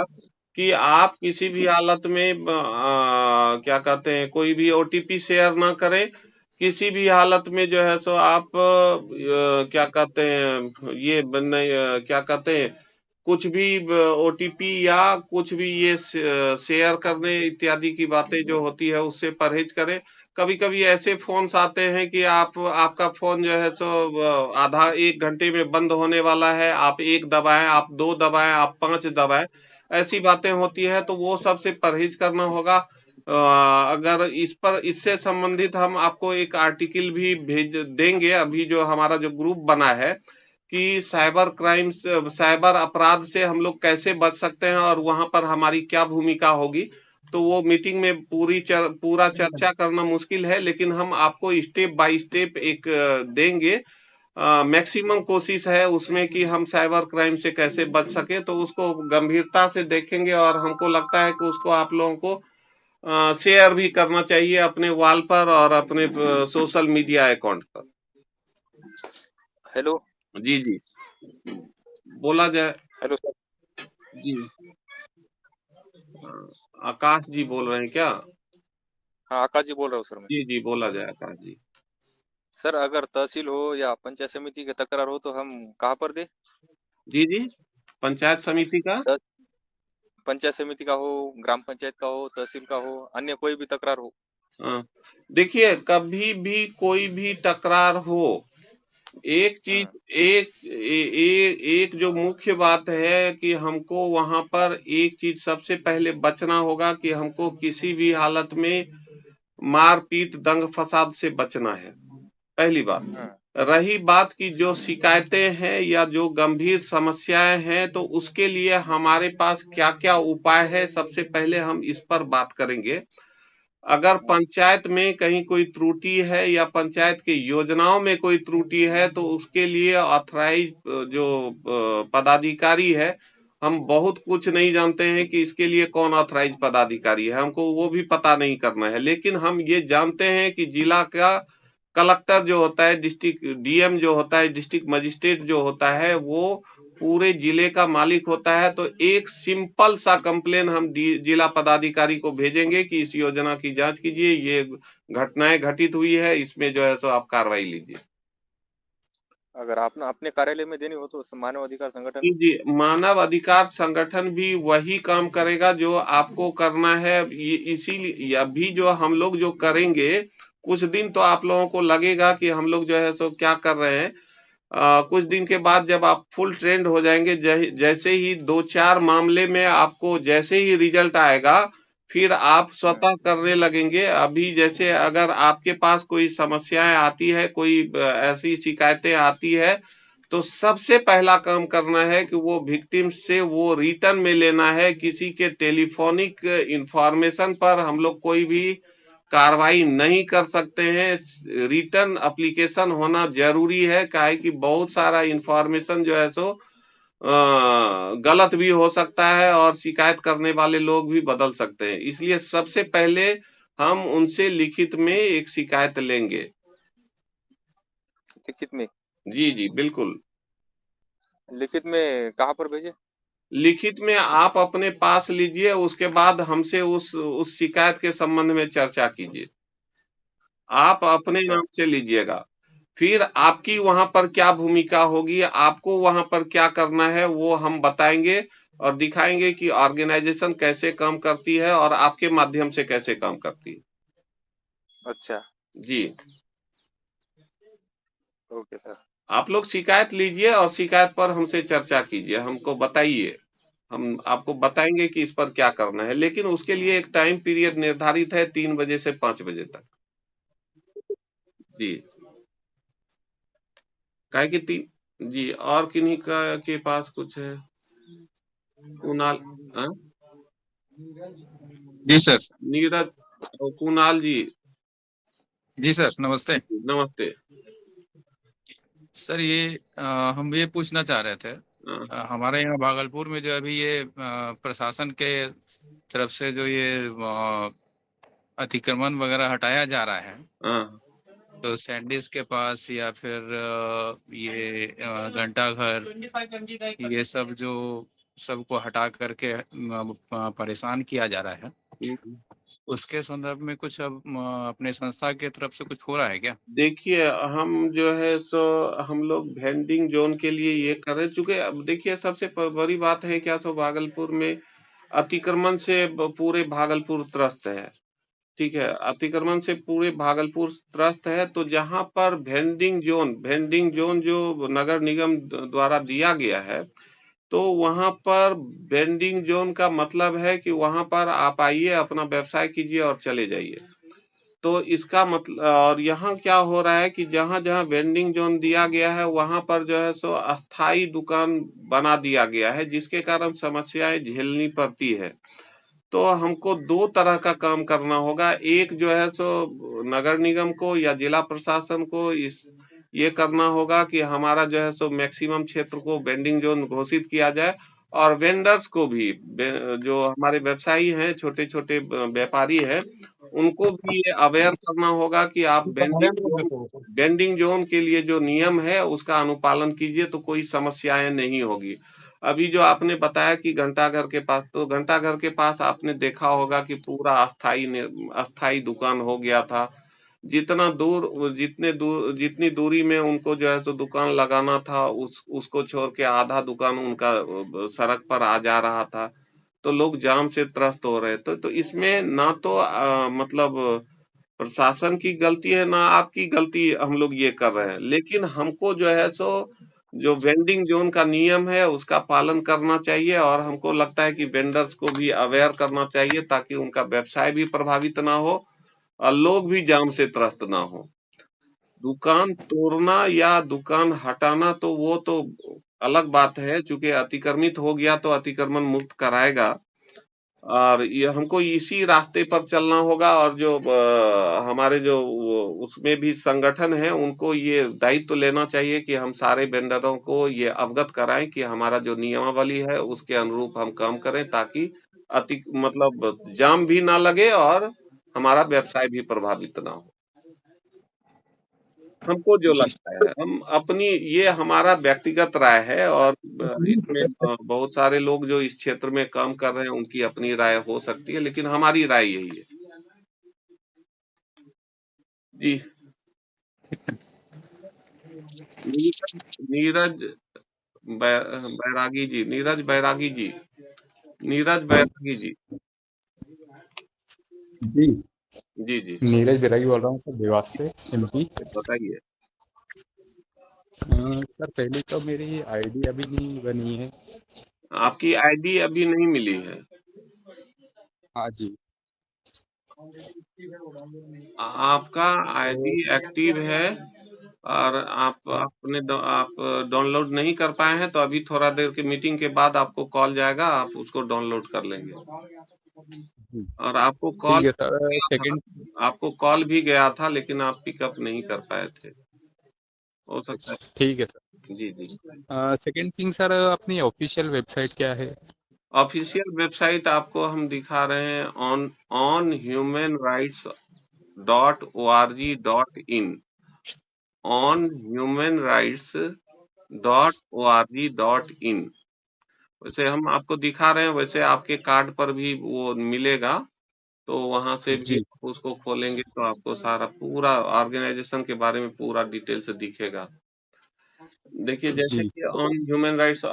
कि आप किसी भी हालत में क्या कहते हैं कोई भी ओटीपी शेयर ना करें, किसी भी हालत में जो है सो आप क्या कहते हैं ये क्या कहते हैं कुछ भी ओटीपी या कुछ भी ये शेयर करने इत्यादि की बातें जो होती है उससे परहेज करें। कभी-कभी ऐसे फ़ोन्स आते हैं कि आपका फ़ोन जो है सो आधा 1 घंटे में बंद होने वाला है, आप 1 दबाएँ, आप 2 दबाएँ, आप 5 दबाएँ, ऐसी बातें होती हैं तो वो सब से परहेज करना होगा। अगर इससे संबंधित हम आपको एक आर्टिकल भी भेज देंगे, अभी जो हमारा जो ग्रुप बना है कि साइबर अपराध से हम लोग कैसे बच सकते हैं और वहां पर हमारी क्या भूमिका होगी, तो वो मीटिंग में पूरा चर्चा करना मुश्किल है, लेकिन हम आपको स्टेप बाय स्टेप एक देंगे। मैक्सिमम कोशिश है उसमें कि हम साइबर क्राइम से कैसे बच सके, तो उसको गंभीरता से देखेंगे और हमको लगता है कि उसको आप लोगों को शेयर भी करना चाहिए अपने वॉल पर और अपने सोशल मीडिया अकाउंट पर। हेलो जी जी, बोला जाए। Hello sir. जी, आकाश जी बोल रहे हैं क्या? हाँ आकाश जी बोल रहा हूँ सर मैं। जी जी, बोला जाए आकाश जी। सर अगर तहसील हो या पंचायत समिति की तकरार हो तो हम कहाँ पर दे? जी जी, पंचायत समिति का पंचायत समिति का हो, ग्राम पंचायत का हो, तहसील का हो, अन्य कोई भी तकरार हो। देखिए कभी भी कोई भी टकरार हो, एक चीज एक जो मुख्य बात है कि हमको वहां पर एक चीज सबसे पहले बचना होगा कि हमको किसी भी हालत में मारपीट दंग फसाद से बचना है, पहली बात। रही बात की जो शिकायतें हैं या जो गंभीर समस्याएं हैं तो उसके लिए हमारे पास क्या-क्या उपाय है, सबसे पहले हम इस पर बात करेंगे। अगर पंचायत में कहीं कोई त्रुटि है या पंचायत की योजनाओं में कोई त्रुटि है तो उसके लिए ऑथराइज जो पदाधिकारी है, हम बहुत कुछ नहीं जानते हैं कि इसके लिए कौन ऑथराइज पदाधिकारी है, हमको वो भी पता नहीं करना है, लेकिन हम ये जानते हैं कि जिला का कलेक्टर जो होता है, डिस्ट्रिक्ट डीएम जो होता है, डिस्ट्रिक्ट मजिस्ट्रेट जो होता है, वो पूरे जिले का मालिक होता है। तो एक सिंपल सा कंप्लेन हम जिला पदाधिकारी को भेजेंगे कि इस योजना की जांच कीजिए, ये घटनाएं घटित हुई है, इसमें जो है तो आप कार्रवाई लीजिए। अगर आपने अपने कार्यालय में देनी हो तो मानव अधिकार संगठन जी जी, मानव अधिकार संगठन भी वही काम करेगा जो आपको करना है। इसीलिए अभी जो हम लोग जो करेंगे, कुछ दिन तो आप लोगों को लगेगा कि हम लोग जो है सो क्या कर रहे हैं। कुछ दिन के बाद जब आप फुल ट्रेंड हो जाएंगे, जैसे ही 2-4 मामले में आपको जैसे ही रिजल्ट आएगा, फिर आप स्वतः करने लगेंगे। अभी जैसे अगर आपके पास कोई समस्याएं आती है, कोई ऐसी शिकायतें आती है, तो सबसे पहला काम करना है कि वो विक्टिम से वो रिटर्न में लेना है। किसी के टेलीफोनिक इंफॉर्मेशन पर हम लोग कोई भी कार्रवाई नहीं कर सकते हैं। रिटर्न एप्लीकेशन होना जरूरी है, काहे कि बहुत सारा इंफॉर्मेशन जो है सो गलत भी हो सकता है और शिकायत करने वाले लोग भी बदल सकते हैं। इसलिए सबसे पहले हम उनसे लिखित में एक शिकायत लेंगे। लिखित में? जी जी, बिल्कुल। लिखित में कहाँ पर भेजे? लिखित में आप अपने पास लीजिए, उसके बाद हमसे उस शिकायत के संबंध में चर्चा कीजिए। आप अपने नाम से लीजिएगा। फिर आपकी वहां पर क्या भूमिका होगी, आपको वहां पर क्या करना है, वो हम बताएंगे और दिखाएंगे कि ऑर्गेनाइजेशन कैसे काम करती है और आपके माध्यम से कैसे काम करती है। अच्छा जी, ओके सर। आप लोग शिकायत लीजिए और शिकायत पर हमसे चर्चा कीजिए, हमको बताइए, हम आपको बताएंगे कि इस पर क्या करना है। लेकिन उसके लिए एक टाइम पीरियड निर्धारित है, 3 बजे से 5 बजे तक। जी, काहे कि जी, और किन्हीं का के पास कुछ है? कुणाल, जी सर। नीरज, कुणाल जी, जी सर, नमस्ते। नमस्ते। सर ये हम ये पूछना चाह रहे थे, हाँ, हमारे यहाँ भागलपुर में जो अभी ये प्रशासन के तरफ से जो ये अतिक्रमण वगैरह हटाया जा रहा है, हाँ। तो सैंडिस के पास या फिर ये घंटाघर, ये सब जो सबको हटा करके परेशान किया जा रहा है, हम्म। उसके संदर्भ में कुछ अब अपने संस्था के तरफ से कुछ हो रहा है क्या? देखिए, हम जो है सो हम लोग वेंडिंग जोन के लिए ये कर रहे हैं, चूंकि अब देखिए सबसे बड़ी बात है क्या, सो भागलपुर में अतिक्रमण से पूरे भागलपुर त्रस्त है। ठीक है, अतिक्रमण से पूरे भागलपुर त्रस्त है। तो जहां पर वेंडिंग जोन जो नगर निगम द्वारा दिया गया है, तो वहां पर वेंडिंग जोन का मतलब है कि वहां पर आप आइए, अपना व्यवसाय कीजिए और चले जाइए। तो इसका मतलब, और यहाँ क्या हो रहा है कि जहां जहां वेंडिंग जोन दिया गया है, वहां पर जो है सो अस्थाई दुकान बना दिया गया है, जिसके कारण समस्याएं झेलनी पड़ती है। तो हमको दो तरह का काम करना होगा। एक जो है सो नगर निगम को या जिला प्रशासन को ये करना होगा कि हमारा जो है सो मैक्सिमम क्षेत्र को वेंडिंग जोन घोषित किया जाए, और वेंडर्स को भी, जो हमारे व्यवसायी हैं, छोटे छोटे व्यापारी हैं, उनको भी ये अवेयर करना होगा कि आप वेंडिंग जोन के लिए जो नियम है उसका अनुपालन कीजिए, तो कोई समस्याएं नहीं होगी। अभी जो आपने बताया कि घंटाघर के पास, तो घंटाघर के पास आपने देखा होगा कि पूरा अस्थाई दुकान हो गया था। जितनी दूरी में उनको जो है सो दुकान लगाना था, उसको छोड़ के आधा दुकान उनका सड़क पर आ जा रहा था। तो लोग जाम से त्रस्त हो रहे। तो इसमें ना तो मतलब प्रशासन की गलती है, ना आपकी गलती, हम लोग ये कर रहे हैं। लेकिन हमको जो है सो जो वेंडिंग जोन का नियम है उसका पालन करना चाहिए, और हमको लगता है कि वेंडर्स को भी अवेयर करना चाहिए, ताकि उनका व्यवसाय भी प्रभावित ना हो और लोग भी जाम से त्रस्त ना हो। दुकान तोड़ना या दुकान हटाना तो वो तो अलग बात है, चूंकि अतिक्रमित हो गया तो अतिक्रमण मुक्त कराएगा, और ये हमको इसी रास्ते पर चलना होगा। और जो हमारे जो उसमें भी संगठन है, उनको ये दायित्व लेना चाहिए कि हम सारे वेंडरों को ये अवगत कराएं कि हमारा जो नियमावली है उसके अनुरूप हम काम करें, ताकि मतलब जाम भी ना लगे और हमारा व्यवसाय भी प्रभावित ना हो। हमको जो लगता है, हम अपनी, ये हमारा व्यक्तिगत राय है, और इसमें बहुत सारे लोग जो इस क्षेत्र में काम कर रहे हैं उनकी अपनी राय हो सकती है, लेकिन हमारी राय यही है। जी। नीरज बैरागी जी, नीरज बैरागी जी। जी जी जी, नीरज बैरागी बोल रहा हूँ सर, देवास से, एमपी। बताइए। सर पहले तो मेरी आईडी अभी नहीं बनी है। आपकी आईडी अभी नहीं मिली है? हाँ जी। आपका आईडी एक्टिव है, और आप डाउनलोड नहीं कर पाए हैं, तो अभी थोड़ा देर के मीटिंग के बाद आपको कॉल जाएगा, आप उसको डाउनलोड कर लेंगे। और आपको ठीक है सर। सेकंड आपको कॉल भी गया था, लेकिन आप पिकअप नहीं कर पाए थे, हो सकता है। ठीक है सर। जी जी। सेकंड थिंग सर, अपनी ऑफिशियल वेबसाइट क्या है? ऑफिशियल वेबसाइट आपको हम दिखा रहे हैं, on humanrights.org.in, onhumanrights.org.in। वैसे हम आपको दिखा रहे हैं, वैसे आपके कार्ड पर भी वो मिलेगा, तो वहां से भी जी आप उसको खोलेंगे तो आपको सारा पूरा ऑर्गेनाइजेशन के बारे में पूरा डिटेल से दिखेगा। देखिए, जैसे जी कि ऑन ह्यूमन राइट्स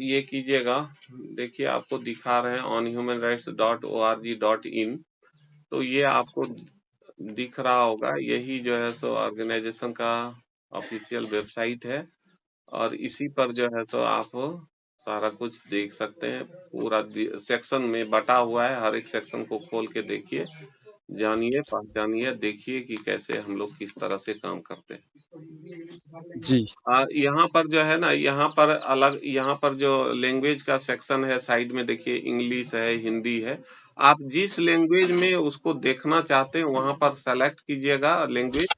ये कीजिएगा, देखिए आपको दिखा रहे हैं onhumanrights.org.in, तो ये आपको दिख रहा होगा, यही जो है सो ऑर्गेनाइजेशन का ऑफिशियल वेबसाइट है, और इसी पर जो है सो आप सारा कुछ देख सकते हैं। पूरा सेक्शन में बटा हुआ है, हर एक सेक्शन को खोल के देखिए, जानिए, पहचानिए, देखिए कि कैसे हम लोग किस तरह से काम करते हैं। जी यहाँ पर जो है ना, यहाँ पर जो लैंग्वेज का सेक्शन है, साइड में देखिए इंग्लिश है, हिंदी है, आप जिस लैंग्वेज में उसको देखना चाहते हैं वहां पर सेलेक्ट कीजिएगा लैंग्वेज,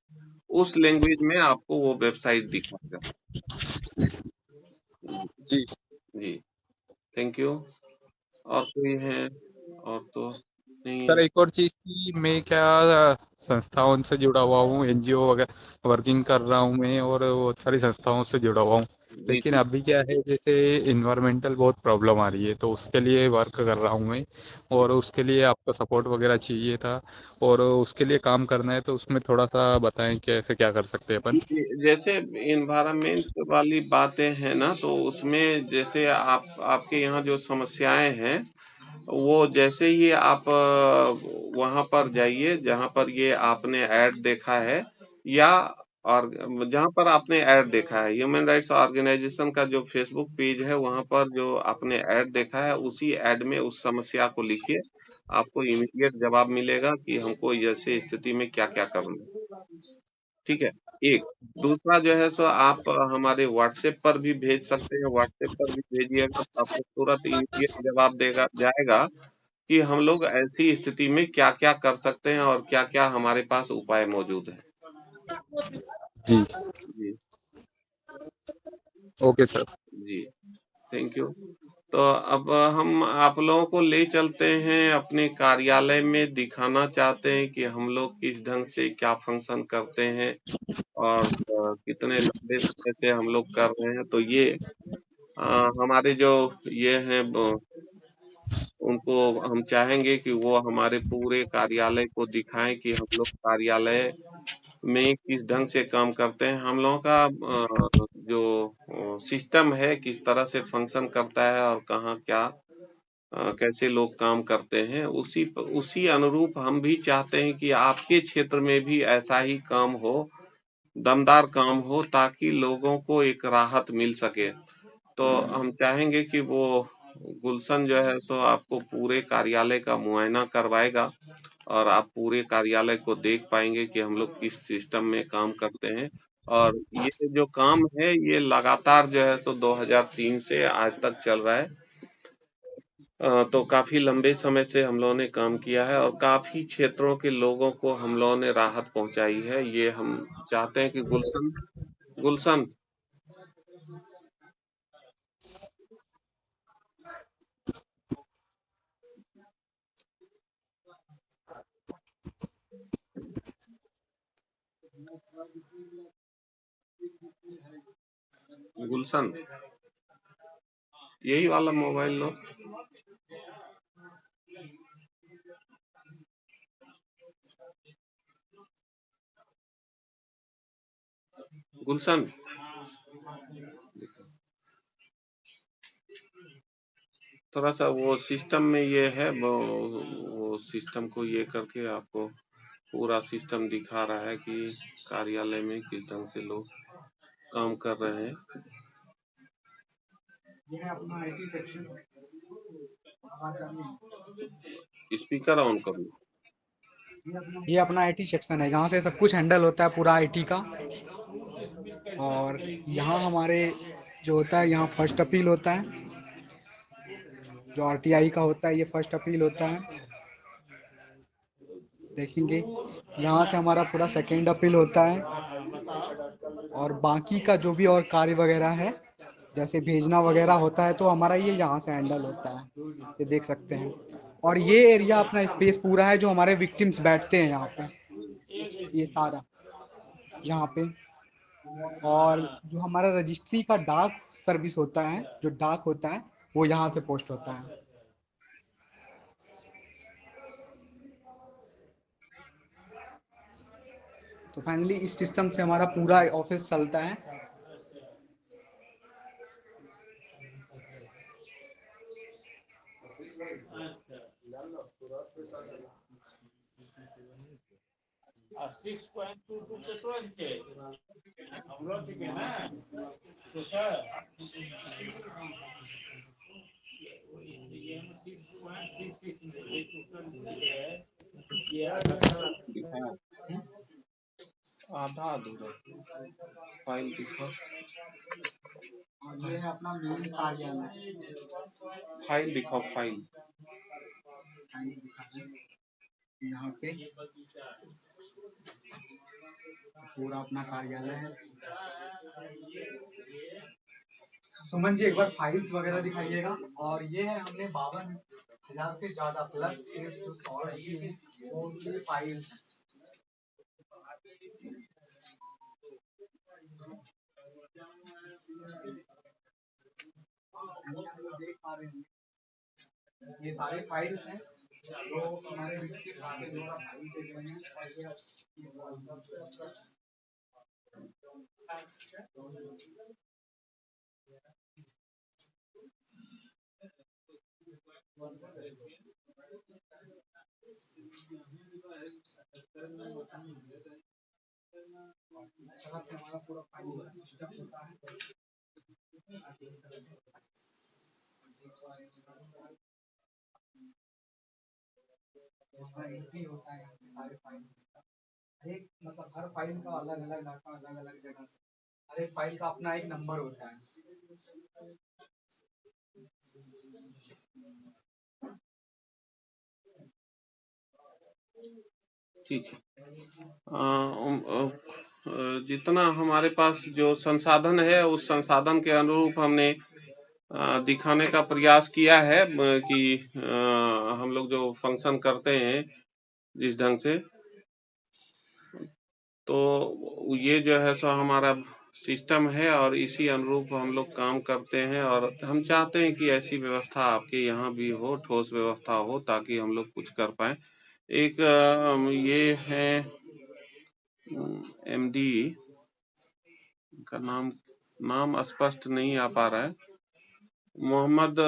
उस लैंग्वेज में आपको वो वेबसाइट दिखाएगा। जी जी, थैंक यू। और कोई है? और तो नहीं सर, है। एक और चीज़ थी, मैं क्या संस्थाओं से जुड़ा हुआ हूँ, एनजीओ वगैरह वर्किंग कर रहा हूँ मैं, और बहुत सारी संस्थाओं से जुड़ा हुआ हूँ। जी लेकिन जी अभी क्या है, जैसे इन्वायरमेंटल बहुत प्रॉब्लम आ रही है, तो उसके लिए वर्क कर रहा हूँ मैं, जी। और उसके लिए आपका सपोर्ट वगैरह चाहिए था, और उसके लिए काम करना है, तो उसमें थोड़ा सा बताएं कैसे क्या कर सकते हैं अपन। जैसे इन्वायरमेंट वाली बातें हैं ना, तो उसमें जैसे आपके यहाँ जो समस्याएं हैं, वो जैसे ही आप वहां पर जाइए जहां पर ये आपने ऐड देखा है, या और जहां पर आपने ऐड देखा है ह्यूमन राइट्स ऑर्गेनाइजेशन का जो फेसबुक पेज है, वहां पर जो आपने ऐड देखा है, उसी ऐड में उस समस्या को लिखिए। आपको इमीडिएट जवाब मिलेगा कि हमको ऐसे स्थिति में क्या क्या करना है। ठीक है, एक। दूसरा जो है सो आप हमारे व्हाट्सएप पर भी भेज सकते हैं, व्हाट्सएप पर भी भेजिएगा तो आपको तुरंत इमीडिएट जवाब देगा जाएगा कि हम लोग ऐसी स्थिति में क्या क्या कर सकते हैं और क्या क्या हमारे पास उपाय मौजूद है। जी, जी ओके सर। जी, थैंक यू। तो अब हम आप लोगों को ले चलते हैं अपने कार्यालय में, दिखाना चाहते हैं कि हम लोग किस ढंग से क्या फंक्शन करते हैं और कितने लंबे समय से हम लोग कर रहे हैं। तो ये हमारे जो ये हैं उनको हम चाहेंगे कि वो हमारे पूरे कार्यालय को दिखाएं कि हम लोग कार्यालय में किस ढंग से काम करते हैं। हम लोगों का जो सिस्टम है किस तरह से फंक्शन करता है और कहाँ क्या कैसे लोग काम करते हैं, उसी अनुरूप हम भी चाहते हैं कि आपके क्षेत्र में भी ऐसा ही काम हो, दमदार काम हो, ताकि लोगों को एक राहत मिल सके। तो हम चाहेंगे कि वो गुलशन जो है सो आपको पूरे कार्यालय का मुआयना करवाएगा और आप पूरे कार्यालय को देख पाएंगे कि हम लोग किस सिस्टम में काम करते हैं। और ये जो काम है ये लगातार जो है सो 2003 से आज तक चल रहा है। तो काफी लंबे समय से हम लोगों ने काम किया है और काफी क्षेत्रों के लोगों को हम लोगों ने राहत पहुंचाई है। ये हम चाहते हैं कि गुलशन गुलशन गुलशन यही वाला मोबाइल लो। गुलशन थोड़ा सा वो सिस्टम में ये है, वो सिस्टम को ये करके आपको पूरा सिस्टम दिखा रहा है कि कार्यालय में किस ढंग से लोग काम कर रहे हैं। स्पीकर ऑन कर लो। ये अपना आईटी सेक्शन है जहाँ से सब कुछ हैंडल होता है पूरा आईटी का। और यहाँ हमारे जो होता है, यहाँ फर्स्ट अपील होता है, जो आरटीआई का होता है, ये फर्स्ट अपील होता है। देखेंगे यहाँ से हमारा पूरा सेकेंड अपील होता है, और बाकी का जो भी और कार्य वगैरह है जैसे भेजना वगैरह होता है तो हमारा ये यहाँ से हैंडल होता है, ये देख सकते हैं। और ये एरिया अपना स्पेस पूरा है जो हमारे विक्टिम्स बैठते हैं यहाँ पे, ये सारा यहाँ पे। और जो हमारा रजिस्ट्री का डाक सर्विस होता है, जो डाक होता है वो यहाँ से पोस्ट होता है। तो फाइनली इस सिस्टम से हमारा पूरा ऑफिस चलता है। दिखाया आधा अधूरा फाइल दिखा। ये है अपना मेन कार्यालय। फाइल दिखाओ फाइल। यहाँ पे पूरा अपना कार्यालय है। सुमन जी एक बार फाइल्स वगैरह दिखाइएगा। और ये है हमने 52,000 से ज्यादा प्लस केस जो सॉल्व किए हैं वो उनकी फाइल्स हैं। देख पा रहे हैं ये सारे फाइल्स हैं जो हमारे डिस्ट्रिक्ट के द्वारा फाइल किए गए हैं। इस तरह से हमारा पूरा फाइल सिस्टम होता है। एंट्री होता है यहाँ पे सारे फाइल हर एक मतलब हर फाइल का अलग अलग डाटा अलग अलग जगह से हर एक फाइल का अपना एक नंबर होता है। ठीक है। जितना हमारे पास जो संसाधन है उस संसाधन के अनुरूप हमने दिखाने का प्रयास किया है कि हम लोग जो फंक्शन करते हैं जिस ढंग से, तो ये जो है सो हमारा सिस्टम है और इसी अनुरूप हम लोग काम करते हैं। और हम चाहते हैं कि ऐसी व्यवस्था आपके यहाँ भी हो, ठोस व्यवस्था हो, ताकि हम लोग कुछ कर पाए। एक ये है एमडी का नाम स्पष्ट नहीं आ पा रहा है, मोहम्मद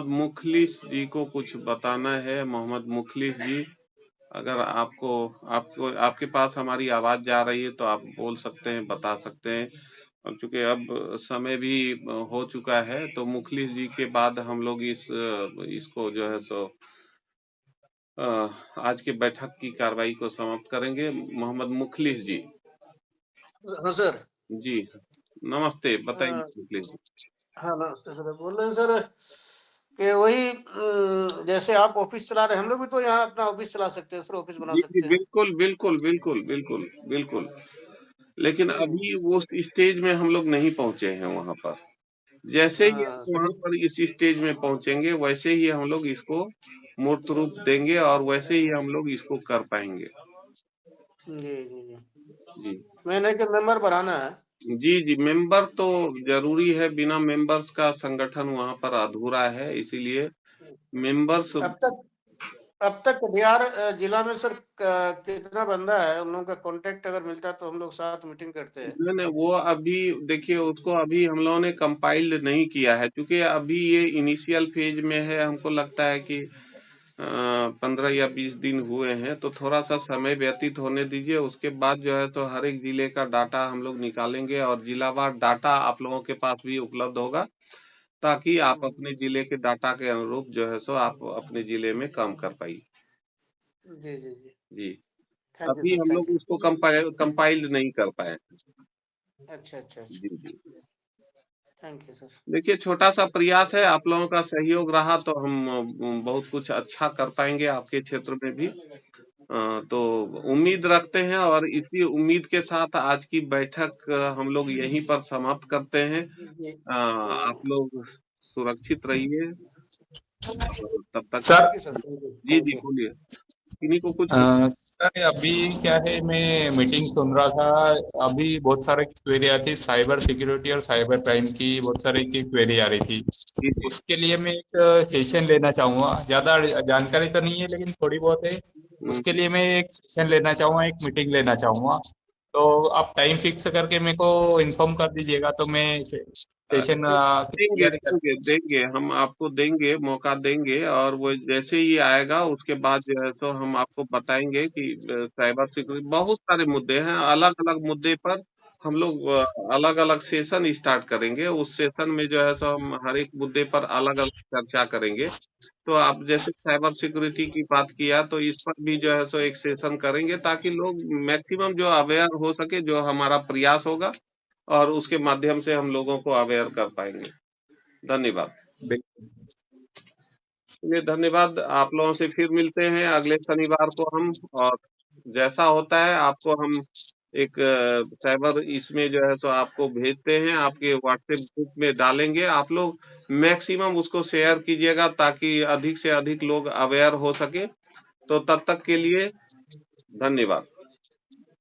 मुखलिस जी को कुछ बताना है। मोहम्मद मुखलिस जी, अगर आपके पास हमारी आवाज जा रही है तो आप बोल सकते हैं, बता सकते हैं। और चूंकि अब समय भी हो चुका है तो मुखलिस जी के बाद हम लोग इसको जो है सो आज के बैठक की कार्रवाई को समाप्त करेंगे। मोहम्मद मुखलिस जी। हाँ सर जी नमस्ते, बताइए मुखलिस जी। हाँ नमस्ते सर, बोल रहे हैं सर कि वही जैसे आप ऑफिस चला रहे हैं, हम लोग भी तो यहाँ अपना ऑफिस चला सकते हैं सर, ऑफिस बना जी सकते हैं। बिल्कुल बिल्कुल बिल्कुल बिल्कुल बिल्कुल, लेकिन अभी वो स्टेज में हम लोग नहीं पहुंचे हैं वहां पर। जैसे ही हाँ, वहां पर इस स्टेज में पहुंचेंगे वैसे ही हम लोग इसको मूर्त रूप देंगे और वैसे ही हम लोग इसको कर पाएंगे। जी जी जी जी मैंने के मेंबर बढ़ाना है। जी मेंबर तो जरूरी है, बिना मेंबर्स का संगठन वहां पर अधूरा है, इसीलिए मेंबर्स। अब तक कटिहार जिला में सर कितना बंदा है, उन लोगों का कांटेक्ट अगर मिलता है तो हम लोग साथ मीटिंग करते हैं। नहीं, वो अभी देखिए उसको अभी हम लोगों ने कंपाइल्ड नहीं किया है, क्योंकि अभी ये इनिशियल फेज में है। हमको लगता है कि 15 या 20 दिन हुए हैं, तो थोड़ा सा समय व्यतीत होने दीजिए। उसके बाद जो है तो हर एक जिले का डाटा हम लोग निकालेंगे और जिलावार डाटा आप लोगों के पास भी उपलब्ध होगा, ताकि आप अपने जिले के डाटा के अनुरूप जो है सो आप अपने जिले में काम कर पाइए। जी जी जी जी थैंक यू अभी सर, हम थैंक लोग यू। उसको कंपाइल्ड नहीं कर पाए। अच्छा अच्छा अच्छा, जी जी थैंक यू सर। देखिए छोटा सा प्रयास है, आप लोगों का सहयोग रहा तो हम बहुत कुछ अच्छा कर पाएंगे आपके क्षेत्र में भी। तो उम्मीद रखते हैं और इसी उम्मीद के साथ आज की बैठक हम लोग यहीं पर समाप्त करते हैं। आप लोग सुरक्षित रहिए तब तक। सर जी जी बोलिए, किन्हीं को कुछ सर अभी क्या है, मैं मीटिंग सुन रहा था, अभी बहुत सारे क्वेरी आ थी साइबर सिक्योरिटी और साइबर क्राइम की, बहुत सारे की क्वेरी आ रही थी। उसके लिए मैं एक सेशन लेना चाहूँगा, ज़्यादा जानकारी तो नहीं है लेकिन थोड़ी बहुत है। उसके लिए मैं एक सेशन लेना चाहूँगा, एक मीटिंग लेना चाहूँगा। तो आप टाइम फिक्स करके मेरे को इन्फॉर्म कर दीजिएगा, तो मैं सेशन की तैयारी कर। देंगे हम आपको देंगे, मौका देंगे, और वो जैसे ही आएगा उसके बाद जो है तो हम आपको बताएंगे कि साइबर सिक्योरिटी बहुत सारे मुद्दे हैं, अलग अलग मुद्दे पर हम लोग अलग अलग सेशन स्टार्ट करेंगे। उस सेशन में जो है तो हम हर एक मुद्दे पर अलग अलग चर्चा करेंगे। तो आप जैसे साइबर सिक्योरिटी की बात किया, तो इस पर भी जो है सो एक सेशन करेंगे, ताकि लोग मैक्सिमम जो अवेयर हो सके, जो हमारा प्रयास होगा और उसके माध्यम से हम लोगों को अवेयर कर पाएंगे। धन्यवाद। बिल्कुल। चलिए धन्यवाद। आप लोगों से फिर मिलते हैं अगले शनिवार को हम, और जैसा होता है आपको हम एक साइबर इसमें जो है सो आपको भेजते हैं, आपके व्हाट्सएप ग्रुप में डालेंगे। आप लोग मैक्सिमम उसको शेयर कीजिएगा ताकि अधिक से अधिक लोग अवेयर हो सके। तो तब तक के लिए धन्यवाद।